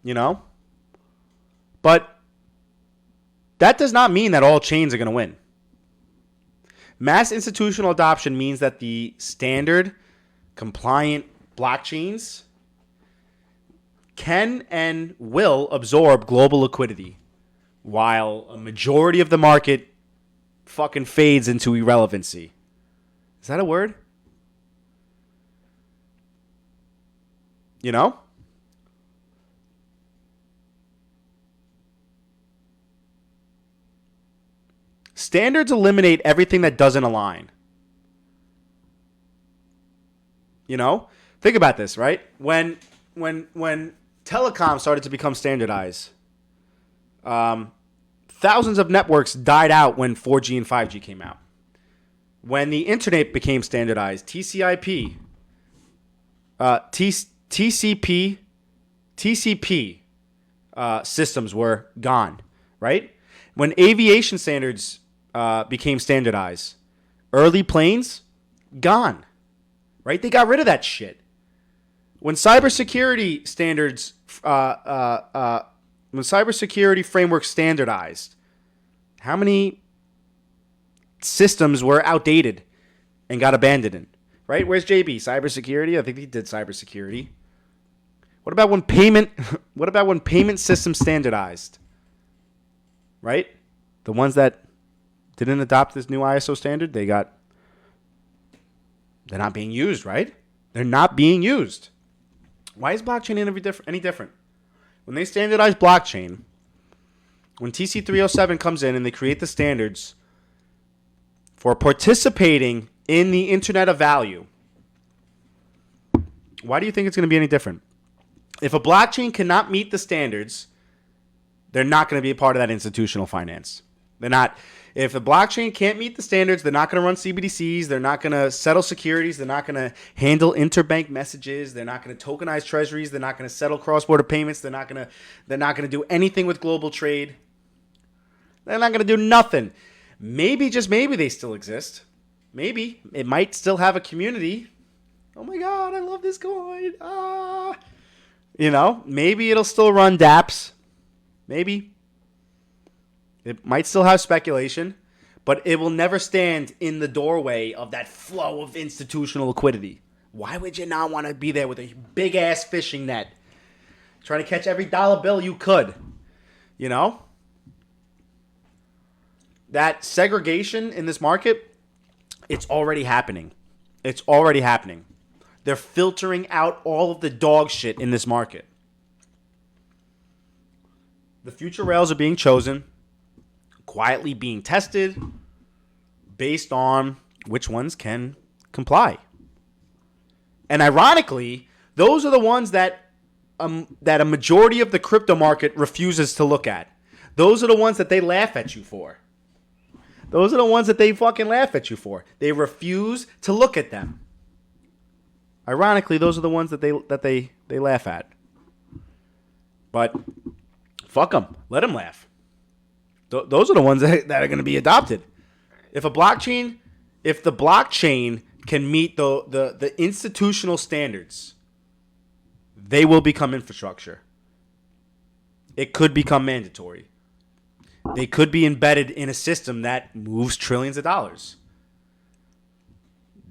you know? But that does not mean that all chains are going to win. Mass institutional adoption means that the standard compliant blockchains can and will absorb global liquidity while a majority of the market fucking fades into irrelevancy. Is that a word? You know? Standards eliminate everything that doesn't align. You know, think about this, right? When telecom started to become standardized, thousands of networks died out when 4G and 5G came out. When the internet became standardized, TCP, systems were gone, right? When aviation standards became standardized, early planes, gone, right? They got rid of that shit. When cybersecurity standards, when cybersecurity frameworks standardized, how many systems were outdated and got abandoned? Right? Where's JB? Cybersecurity? I think he did cybersecurity. What about when payment? What about when payment systems standardized? Right? The ones that didn't adopt this new ISO standard, they're not being used, right? They're not being used. Why is blockchain any different? When they standardize blockchain, when TC307 comes in and they create the standards for participating in the Internet of Value, why do you think it's going to be any different? If a blockchain cannot meet the standards, they're not going to be a part of that institutional finance. They're not. If a blockchain can't meet the standards, they're not going to run CBDCs. They're not going to settle securities. They're not going to handle interbank messages. They're not going to tokenize treasuries. They're not going to settle cross-border payments. They're not going to do anything with global trade. They're not going to do nothing. Maybe, just maybe, they still exist. Maybe it might still have a community. Oh my God, I love this coin. Maybe it'll still run dApps. Maybe. It might still have speculation, but it will never stand in the doorway of that flow of institutional liquidity. Why would you not want to be there with a big-ass fishing net, trying to catch every dollar bill you could? That segregation in this market, it's already happening. It's already happening. They're filtering out all of the dog shit in this market. The future rails are being chosen, quietly being tested based on which ones can comply. And ironically, those are the ones that a majority of the crypto market refuses to look at. Those are the ones that they laugh at you for. Those are the ones that they fucking laugh at you for. They refuse to look at them. Ironically, those are the ones that they laugh at. But fuck them. Let them laugh. Those are the ones that are going to be adopted. If the blockchain can meet the institutional standards, they will become infrastructure. It could become mandatory. They could be embedded in a system that moves trillions of dollars.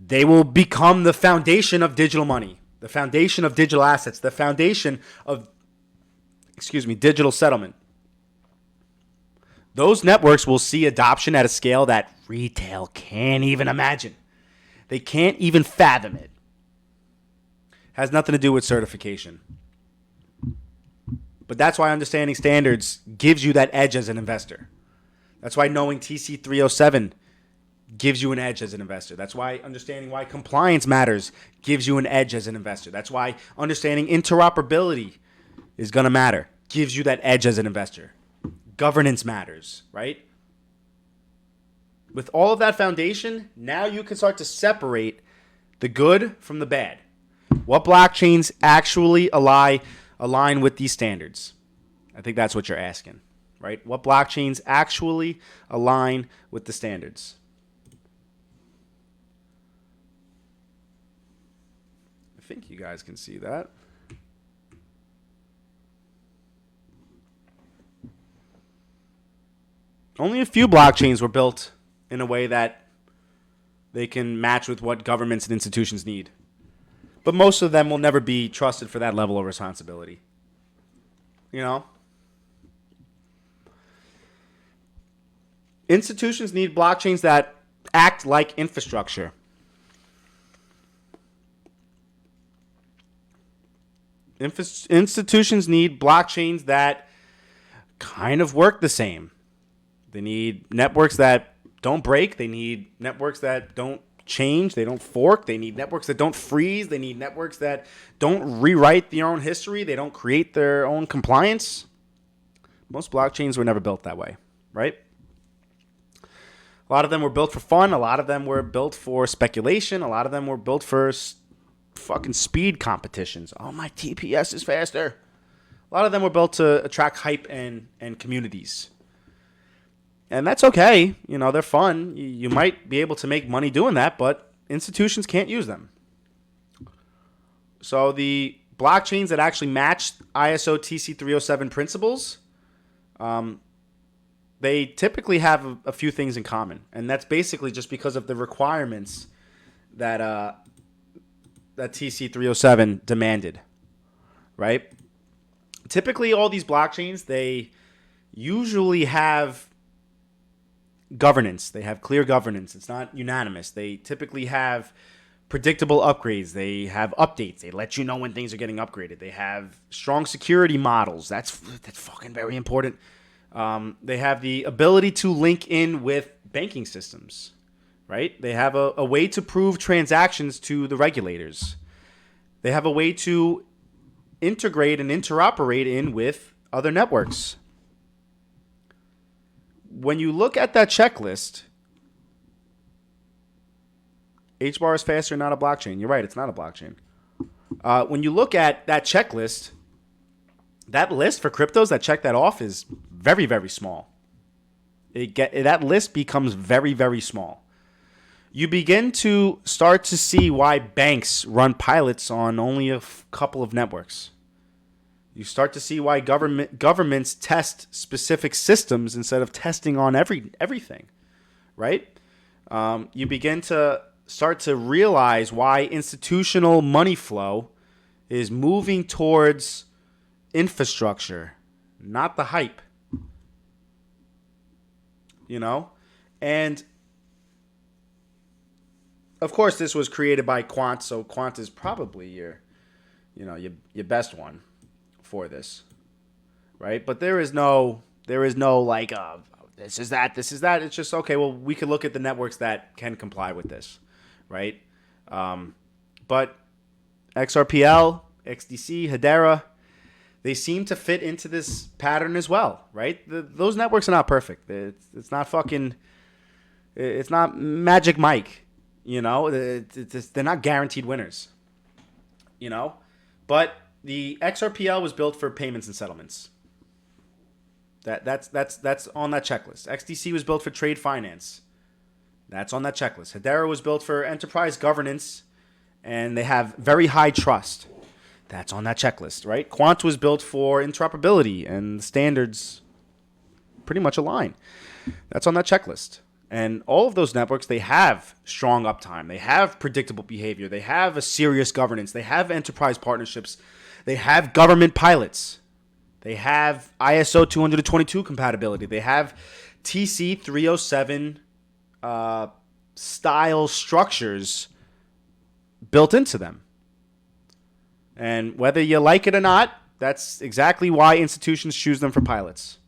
They will become the foundation of digital money, the foundation of digital assets, the foundation of, digital settlement. Those networks will see adoption at a scale that retail can't even imagine. They can't even fathom it. Has nothing to do with certification. But that's why understanding standards gives you that edge as an investor. That's why knowing TC307 gives you an edge as an investor. That's why understanding why compliance matters gives you an edge as an investor. That's why understanding interoperability is going to matter, gives you that edge as an investor. Governance matters, right? With all of that foundation, now you can start to separate the good from the bad. What blockchains actually align with these standards? I think that's what you're asking, right? What blockchains actually align with the standards? I think you guys can see that. Only a few blockchains were built in a way that they can match with what governments and institutions need. But most of them will never be trusted for that level of responsibility. Institutions need blockchains that act like infrastructure. Institutions need blockchains that kind of work the same. They need networks that don't break. They need networks that don't change. They don't fork. They need networks that don't freeze. They need networks that don't rewrite their own history. They don't create their own compliance. Most blockchains were never built that way, right? A lot of them were built for fun. A lot of them were built for speculation. A lot of them were built for fucking speed competitions. Oh, my TPS is faster. A lot of them were built to attract hype and communities. And that's okay. You know, they're fun. You might be able to make money doing that, but institutions can't use them. So the blockchains that actually match ISO TC 307 principles, they typically have a few things in common. And that's basically just because of the requirements that TC 307 demanded, right? Typically, all these blockchains, they usually have governance. They have clear governance. It's not unanimous. They typically have predictable upgrades. They have updates. They let you know when things are getting upgraded. They have strong security models. That's fucking very important. They have the ability to link in with banking systems, right? They have a way to prove transactions to the regulators. They have a way to integrate and interoperate in with other networks. When you look at that checklist, HBAR is faster, not a blockchain. You're right, it's not a blockchain. When you look at that checklist, that list for cryptos that check that off is very, very small. That list becomes very, very small. You begin to start to see why banks run pilots on only a couple of networks. You start to see why governments test specific systems instead of testing on everything, right? You begin to start to realize why institutional money flow is moving towards infrastructure, not the hype. You know? And of course, this was created by Quant, so Quant is probably your best one for this, right? But there is no like this is that. It's just okay. Well, we could look at the networks that can comply with this, right? But XRPL, XDC, Hedera, they seem to fit into this pattern as well, right? Those networks are not perfect. It's not fucking. It's not Magic Mike. You know, they're not guaranteed winners. You know, but the XRPL was built for payments and settlements. That's on that checklist. XDC was built for trade finance. That's on that checklist. Hedera was built for enterprise governance, and they have very high trust. That's on that checklist, right? Quant was built for interoperability, and the standards pretty much align. That's on that checklist. And all of those networks, they have strong uptime. They have predictable behavior. They have a serious governance. They have enterprise partnerships. They have government pilots. They have ISO 222 compatibility. They have TC 307 style structures built into them. And whether you like it or not, that's exactly why institutions choose them for pilots.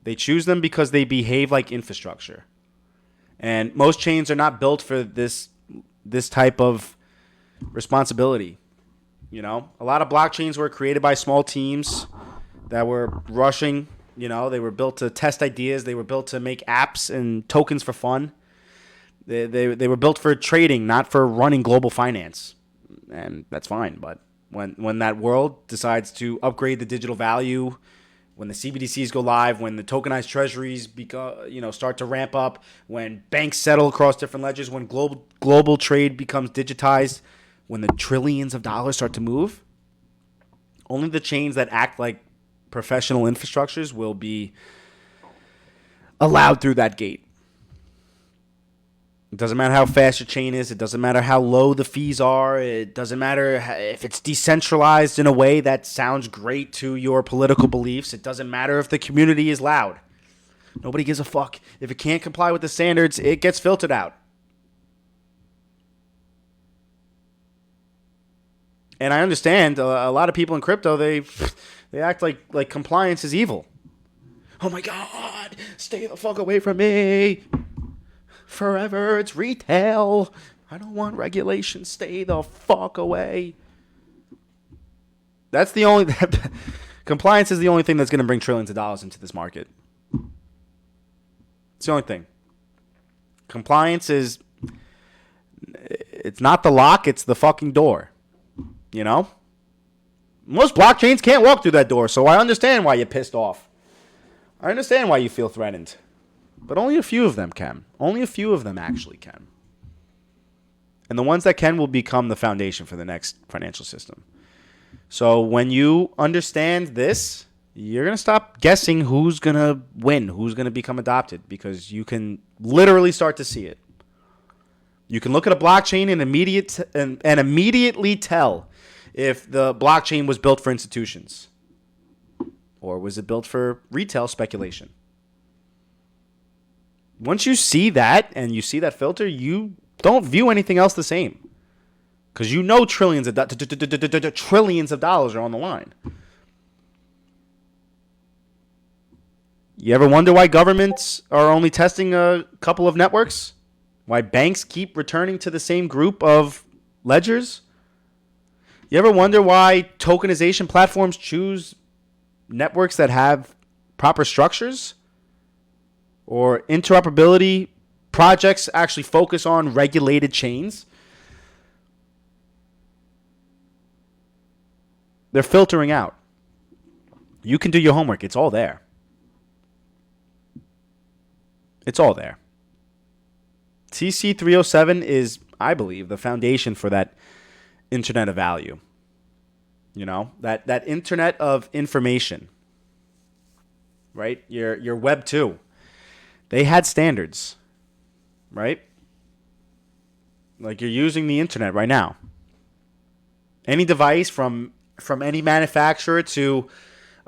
They choose them because they behave like infrastructure. And most chains are not built for this type of responsibility. You know, a lot of blockchains were created by small teams that were rushing. You know, they were built to test ideas. They were built to make apps and tokens for fun. They were built for trading, not for running global finance. And that's fine. But when that world decides to upgrade the digital value, when the CBDCs go live, when the tokenized treasuries start to ramp up, when banks settle across different ledgers, when global trade becomes digitized, when the trillions of dollars start to move, only the chains that act like professional infrastructures will be allowed through that gate. It doesn't matter how fast your chain is. It doesn't matter how low the fees are. It doesn't matter if it's decentralized in a way that sounds great to your political beliefs. It doesn't matter if the community is loud. Nobody gives a fuck. If it can't comply with the standards, it gets filtered out. And I understand a lot of people in crypto, they act like compliance is evil. Oh my God, stay the fuck away from me. forever. It's retail. I don't want regulation. Stay the fuck away. That's the only... Compliance is the only thing that's going to bring trillions of dollars into this market. It's the only thing. Compliance is... It's not the lock, it's the fucking door. You know? Most blockchains can't walk through that door, so I understand why you're pissed off. I understand why you feel threatened. But only a few of them can. Only a few of them actually can. And the ones that can will become the foundation for the next financial system. So when you understand this, you're going to stop guessing who's going to win, who's going to become adopted, because you can literally start to see it. You can look at a blockchain and immediately tell if the blockchain was built for institutions or was it built for retail speculation. Once you see that and you see that filter, you don't view anything else the same, because you know trillions of dollars are on the line. You ever wonder why governments are only testing a couple of networks? Why banks keep returning to the same group of ledgers? You ever wonder why tokenization platforms choose networks that have proper structures? Or interoperability projects actually focus on regulated chains? They're filtering out. You can do your homework. It's all there. It's all there. TC 307 is, I believe, the foundation for that internet of value. You know, that internet of information. Right? Your Web 2. They had standards. Right? Like you're using the internet right now. Any device from any manufacturer to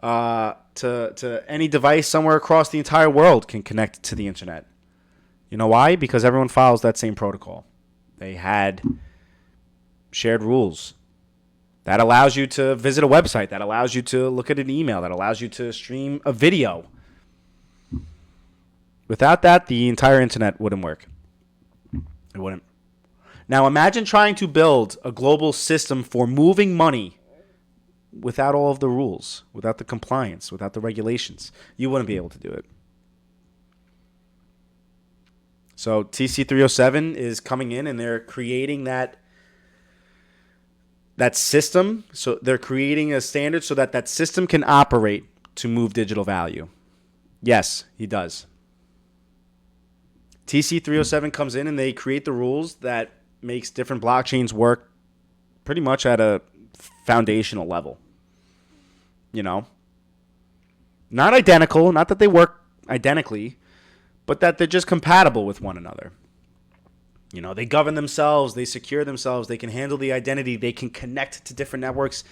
any device somewhere across the entire world can connect to the internet. You know why? Because everyone follows that same protocol. They had shared rules. That allows you to visit a website. That allows you to look at an email. That allows you to stream a video. Without that, the entire internet wouldn't work. It wouldn't. Now imagine trying to build a global system for moving money without all of the rules, without the compliance, without the regulations. You wouldn't be able to do it. So TC 307 is coming in and they're creating that system. So they're creating a standard so that system can operate to move digital value. Yes, he does. TC 307 comes in and they create the rules that makes different blockchains work pretty much at a foundational level. You know? Not identical, not that they work identically, but that they're just compatible with one another. You know, they govern themselves, they secure themselves, they can handle the identity, they can connect to different networks,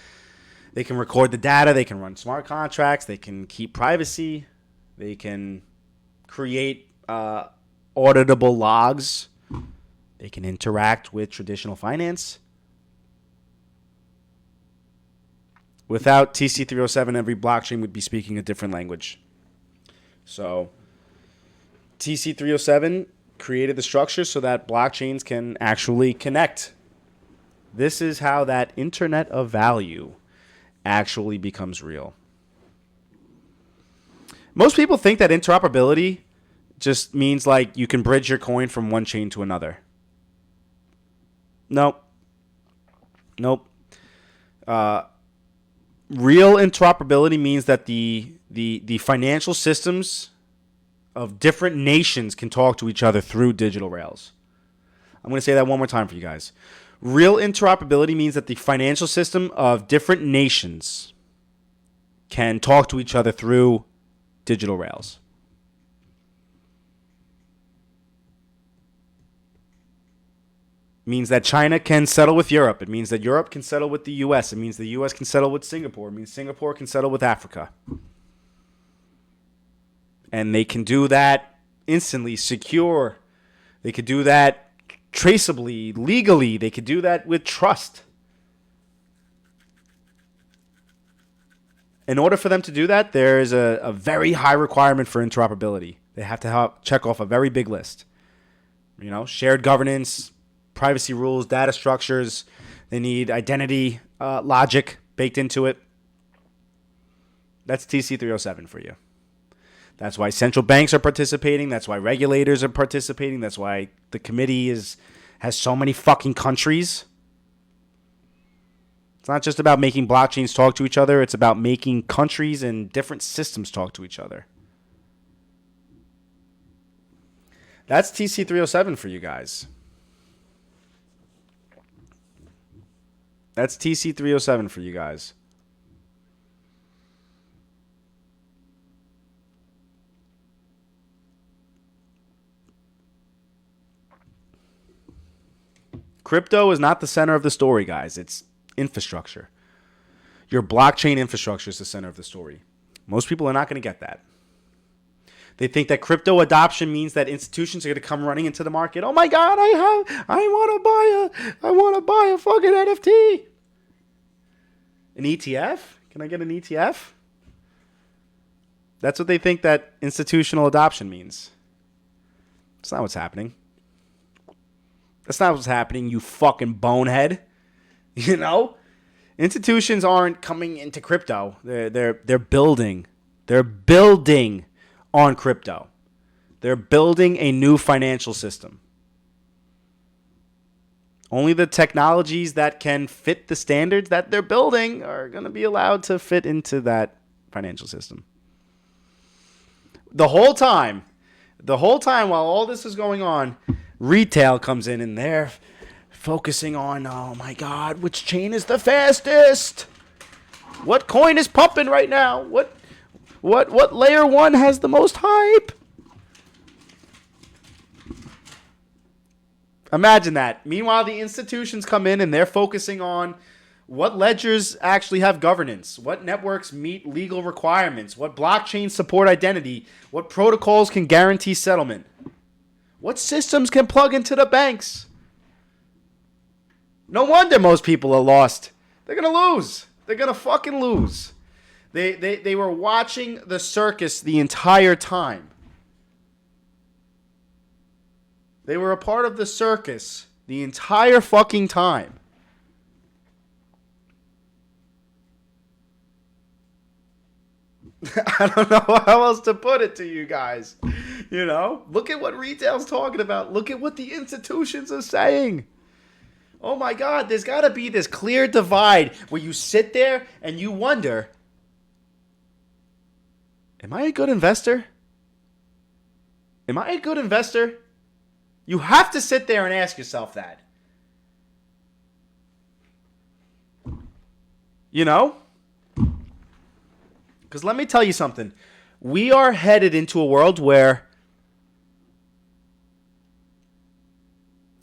they can record the data, they can run smart contracts, they can keep privacy, they can create auditable logs, they can interact with traditional finance. Without TC 307, every blockchain would be speaking a different language. So TC 307 created the structure so that blockchains can actually connect. This is how that internet of value actually becomes real. Most people think that interoperability just means like you can bridge your coin from one chain to another. Nope. Real interoperability means that the financial systems of different nations can talk to each other through digital rails. I'm going to say that one more time for you guys. Real interoperability means that the financial system of different nations can talk to each other through digital rails. Means that China can settle with Europe. It means that Europe can settle with the US. It means the US can settle with Singapore. It means Singapore can settle with Africa. And they can do that instantly, secure. They could do that traceably, legally. They could do that with trust. In order for them to do that, there is a very high requirement for interoperability. They have to check off a very big list. Shared governance, privacy rules, data structures. They need identity logic baked into it. That's TC307 for you. That's why central banks are participating. That's why regulators are participating. That's why the committee has so many fucking countries. It's not just about making blockchains talk to each other. It's about making countries and different systems talk to each other. That's TC307 for you guys. That's TC307 for you guys. Crypto is not the center of the story, guys. It's infrastructure. Your blockchain infrastructure is the center of the story. Most people are not going to get that. They think that crypto adoption means that institutions are going to come running into the market. Oh my God, I want to buy a fucking NFT. An ETF? Can I get an ETF? That's what they think that institutional adoption means. That's not what's happening. That's not what's happening, you fucking bonehead. Institutions aren't coming into crypto. They're building. They're building on crypto. They're building a new financial system. Only the technologies that can fit the standards that they're building are going to be allowed to fit into that financial system. The whole time while all this is going on, retail comes in and they're focusing on, oh my God, which chain is the fastest? What coin is pumping right now? What layer 1 has the most hype? Imagine that. Meanwhile, the institutions come in and they're focusing on what ledgers actually have governance, what networks meet legal requirements, what blockchains support identity, what protocols can guarantee settlement, what systems can plug into the banks. No wonder most people are lost. They're going to lose. They're going to fucking lose. They were watching the circus the entire time. They were a part of the circus the entire fucking time. I don't know how else to put it to you guys. Look at what retail's talking about. Look at what the institutions are saying. Oh my God, there's got to be this clear divide where you sit there and you wonder, am I a good investor? Am I a good investor? You have to sit there and ask yourself that. Because let me tell you something. We are headed into a world where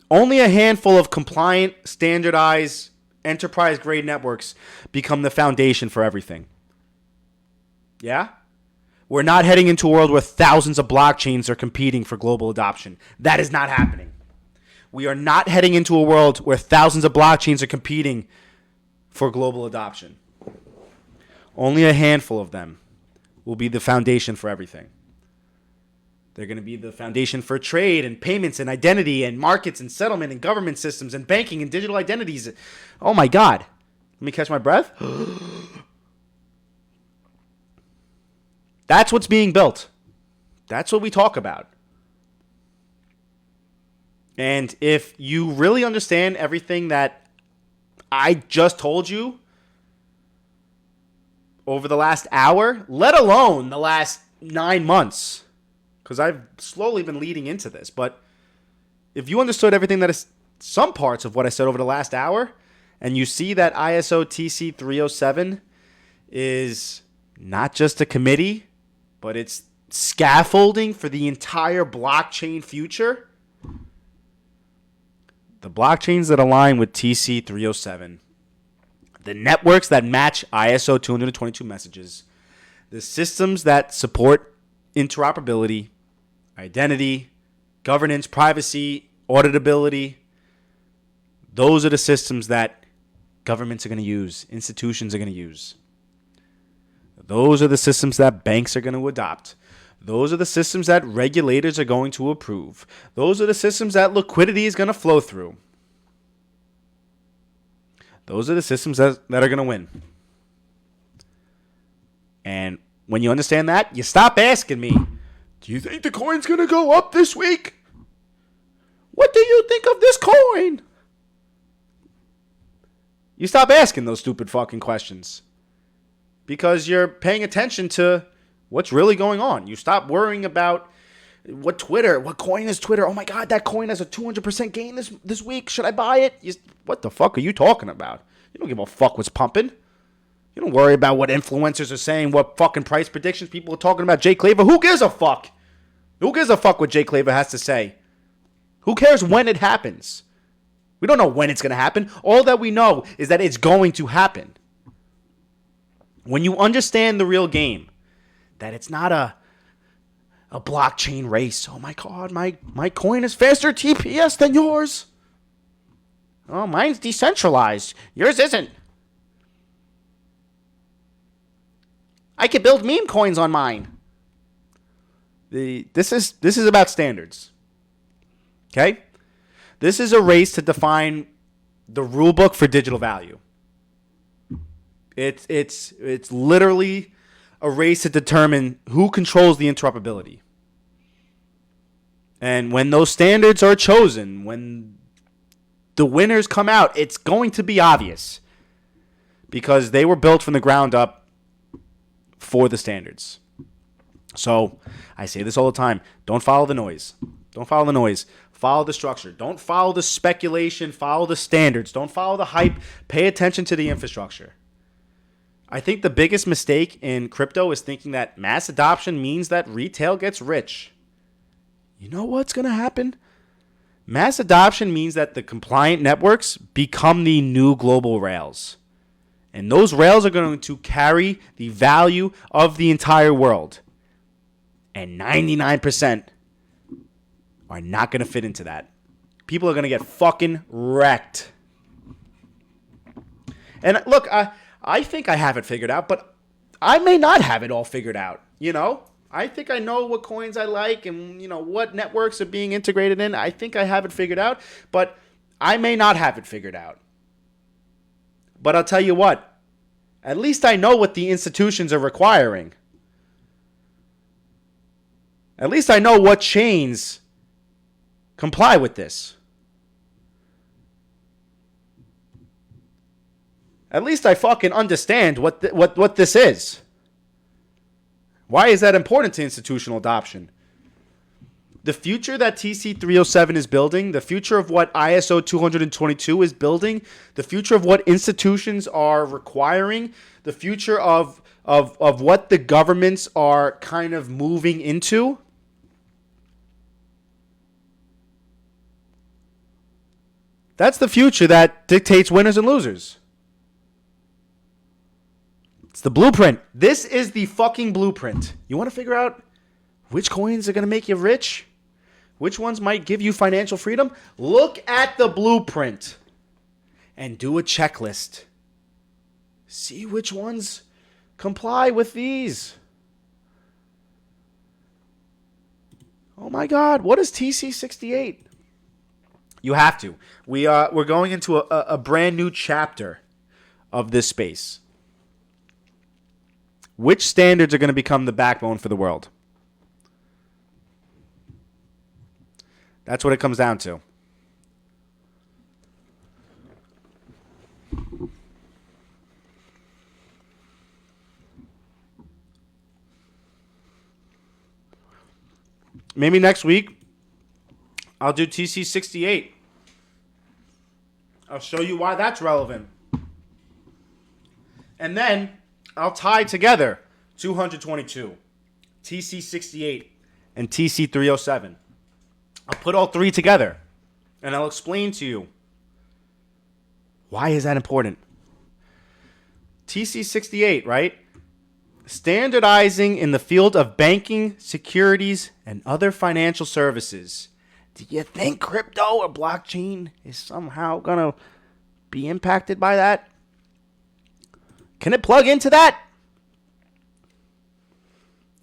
only a handful of compliant, standardized, enterprise-grade networks become the foundation for everything. Yeah? We're not heading into a world where thousands of blockchains are competing for global adoption. That is not happening. We are not heading into a world where thousands of blockchains are competing for global adoption. Only a handful of them will be the foundation for everything. They're going to be the foundation for trade and payments and identity and markets and settlement and government systems and banking and digital identities. Oh my God. Let me catch my breath. That's what's being built. That's what we talk about. And if you really understand everything that I just told you over the last hour, let alone the last 9 months, because I've slowly been leading into this, but if you understood everything that is some parts of what I said over the last hour, and you see that ISO TC 307 is not just a committee, but it's scaffolding for the entire blockchain future, the blockchains that align with TC 307, the networks that match ISO 222 messages, the systems that support interoperability, identity, governance, privacy, auditability, those are the systems that governments are going to use, institutions are going to use. Those are the systems that banks are going to adopt. Those are the systems that regulators are going to approve. Those are the systems that liquidity is going to flow through. Those are the systems that are going to win. And when you understand that, you stop asking me, do you think the coin's going to go up this week? What do you think of this coin? You stop asking those stupid fucking questions. Because you're paying attention to what's really going on. You stop worrying about what coin is Twitter? Oh my God, that coin has a 200% gain this week. Should I buy it? What the fuck are you talking about? You don't give a fuck what's pumping. You don't worry about what influencers are saying, what fucking price predictions people are talking about. Jay Claver, who gives a fuck? Who gives a fuck what Jay Claver has to say? Who cares when it happens? We don't know when it's going to happen. All that we know is that it's going to happen. When you understand the real game, that it's not a blockchain race. Oh my God, my coin is faster TPS than yours. Oh, mine's decentralized. Yours isn't. I could build meme coins on mine. This is about standards. Okay? This is a race to define the rule book for digital value. It's literally a race to determine who controls the interoperability. And when those standards are chosen, when the winners come out, it's going to be obvious. Because they were built from the ground up for the standards. So, I say this all the time. Don't follow the noise. Don't follow the noise. Follow the structure. Don't follow the speculation. Follow the standards. Don't follow the hype. Pay attention to the infrastructure. I think the biggest mistake in crypto is thinking that mass adoption means that retail gets rich. You know what's going to happen? Mass adoption means that the compliant networks become the new global rails. And those rails are going to carry the value of the entire world. And 99% are not going to fit into that. People are going to get fucking wrecked. And look, I think I have it figured out, but I may not have it all figured out, you know? I think I know what coins I like and, you know, what networks are being integrated in. I think I have it figured out, but I may not have it figured out. But I'll tell you what, at least I know what the institutions are requiring. At least I know what chains comply with this. At least I fucking understand what this is. Why is that important to institutional adoption? The future that TC307 is building, the future of what ISO 222 is building, the future of what institutions are requiring, the future of what the governments are kind of moving into, that's the future that dictates winners and losers. It's the blueprint. This is the fucking blueprint. You want to figure out which coins are going to make you rich? Which ones might give you financial freedom? Look at the blueprint and do a checklist. See which ones comply with these. Oh my God, what is TC68? You have to. We're going into a brand new chapter of this space. Which standards are going to become the backbone for the world? That's what it comes down to. Maybe next week, I'll do TC68. I'll show you why that's relevant. And then I'll tie together 222, TC68, and TC307. I'll put all three together, and I'll explain to you why is that important. TC68, right? Standardizing in the field of banking, securities, and other financial services. Do you think crypto or blockchain is somehow going to be impacted by that? Can it plug into that?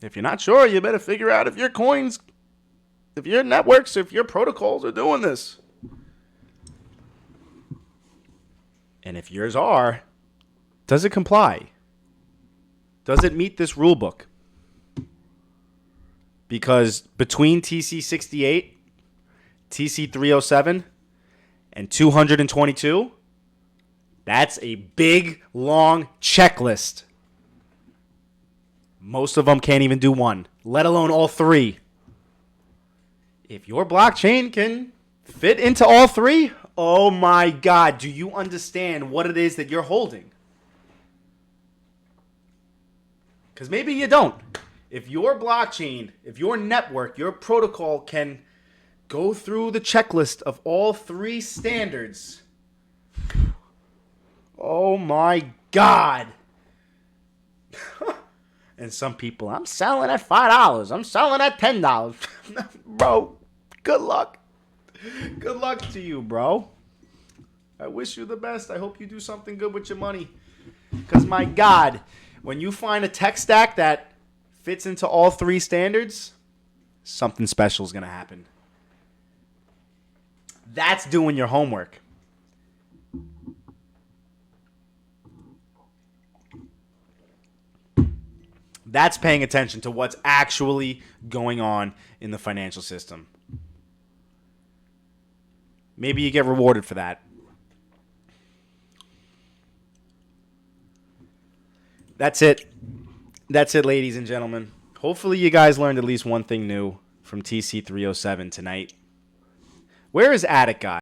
If you're not sure, you better figure out if your coins, if your networks, if your protocols are doing this. And if yours are, does it comply? Does it meet this rule book? Because between TC68, TC307, and 222, that's a big, long checklist. Most of them can't even do one, let alone all three. If your blockchain can fit into all three, oh my God, do you understand what it is that you're holding? Because maybe you don't. If your blockchain, if your network, your protocol can go through the checklist of all three standards, oh my God. And some people, I'm selling at $5. I'm selling at $10. Bro, good luck. Good luck to you, bro. I wish you the best. I hope you do something good with your money. Because, my God, when you find a tech stack that fits into all three standards, something special is going to happen. That's doing your homework. That's paying attention to what's actually going on in the financial system. Maybe you get rewarded for that. That's it. That's it, ladies and gentlemen. Hopefully you guys learned at least one thing new from TC307 tonight. Where is Attic Guy?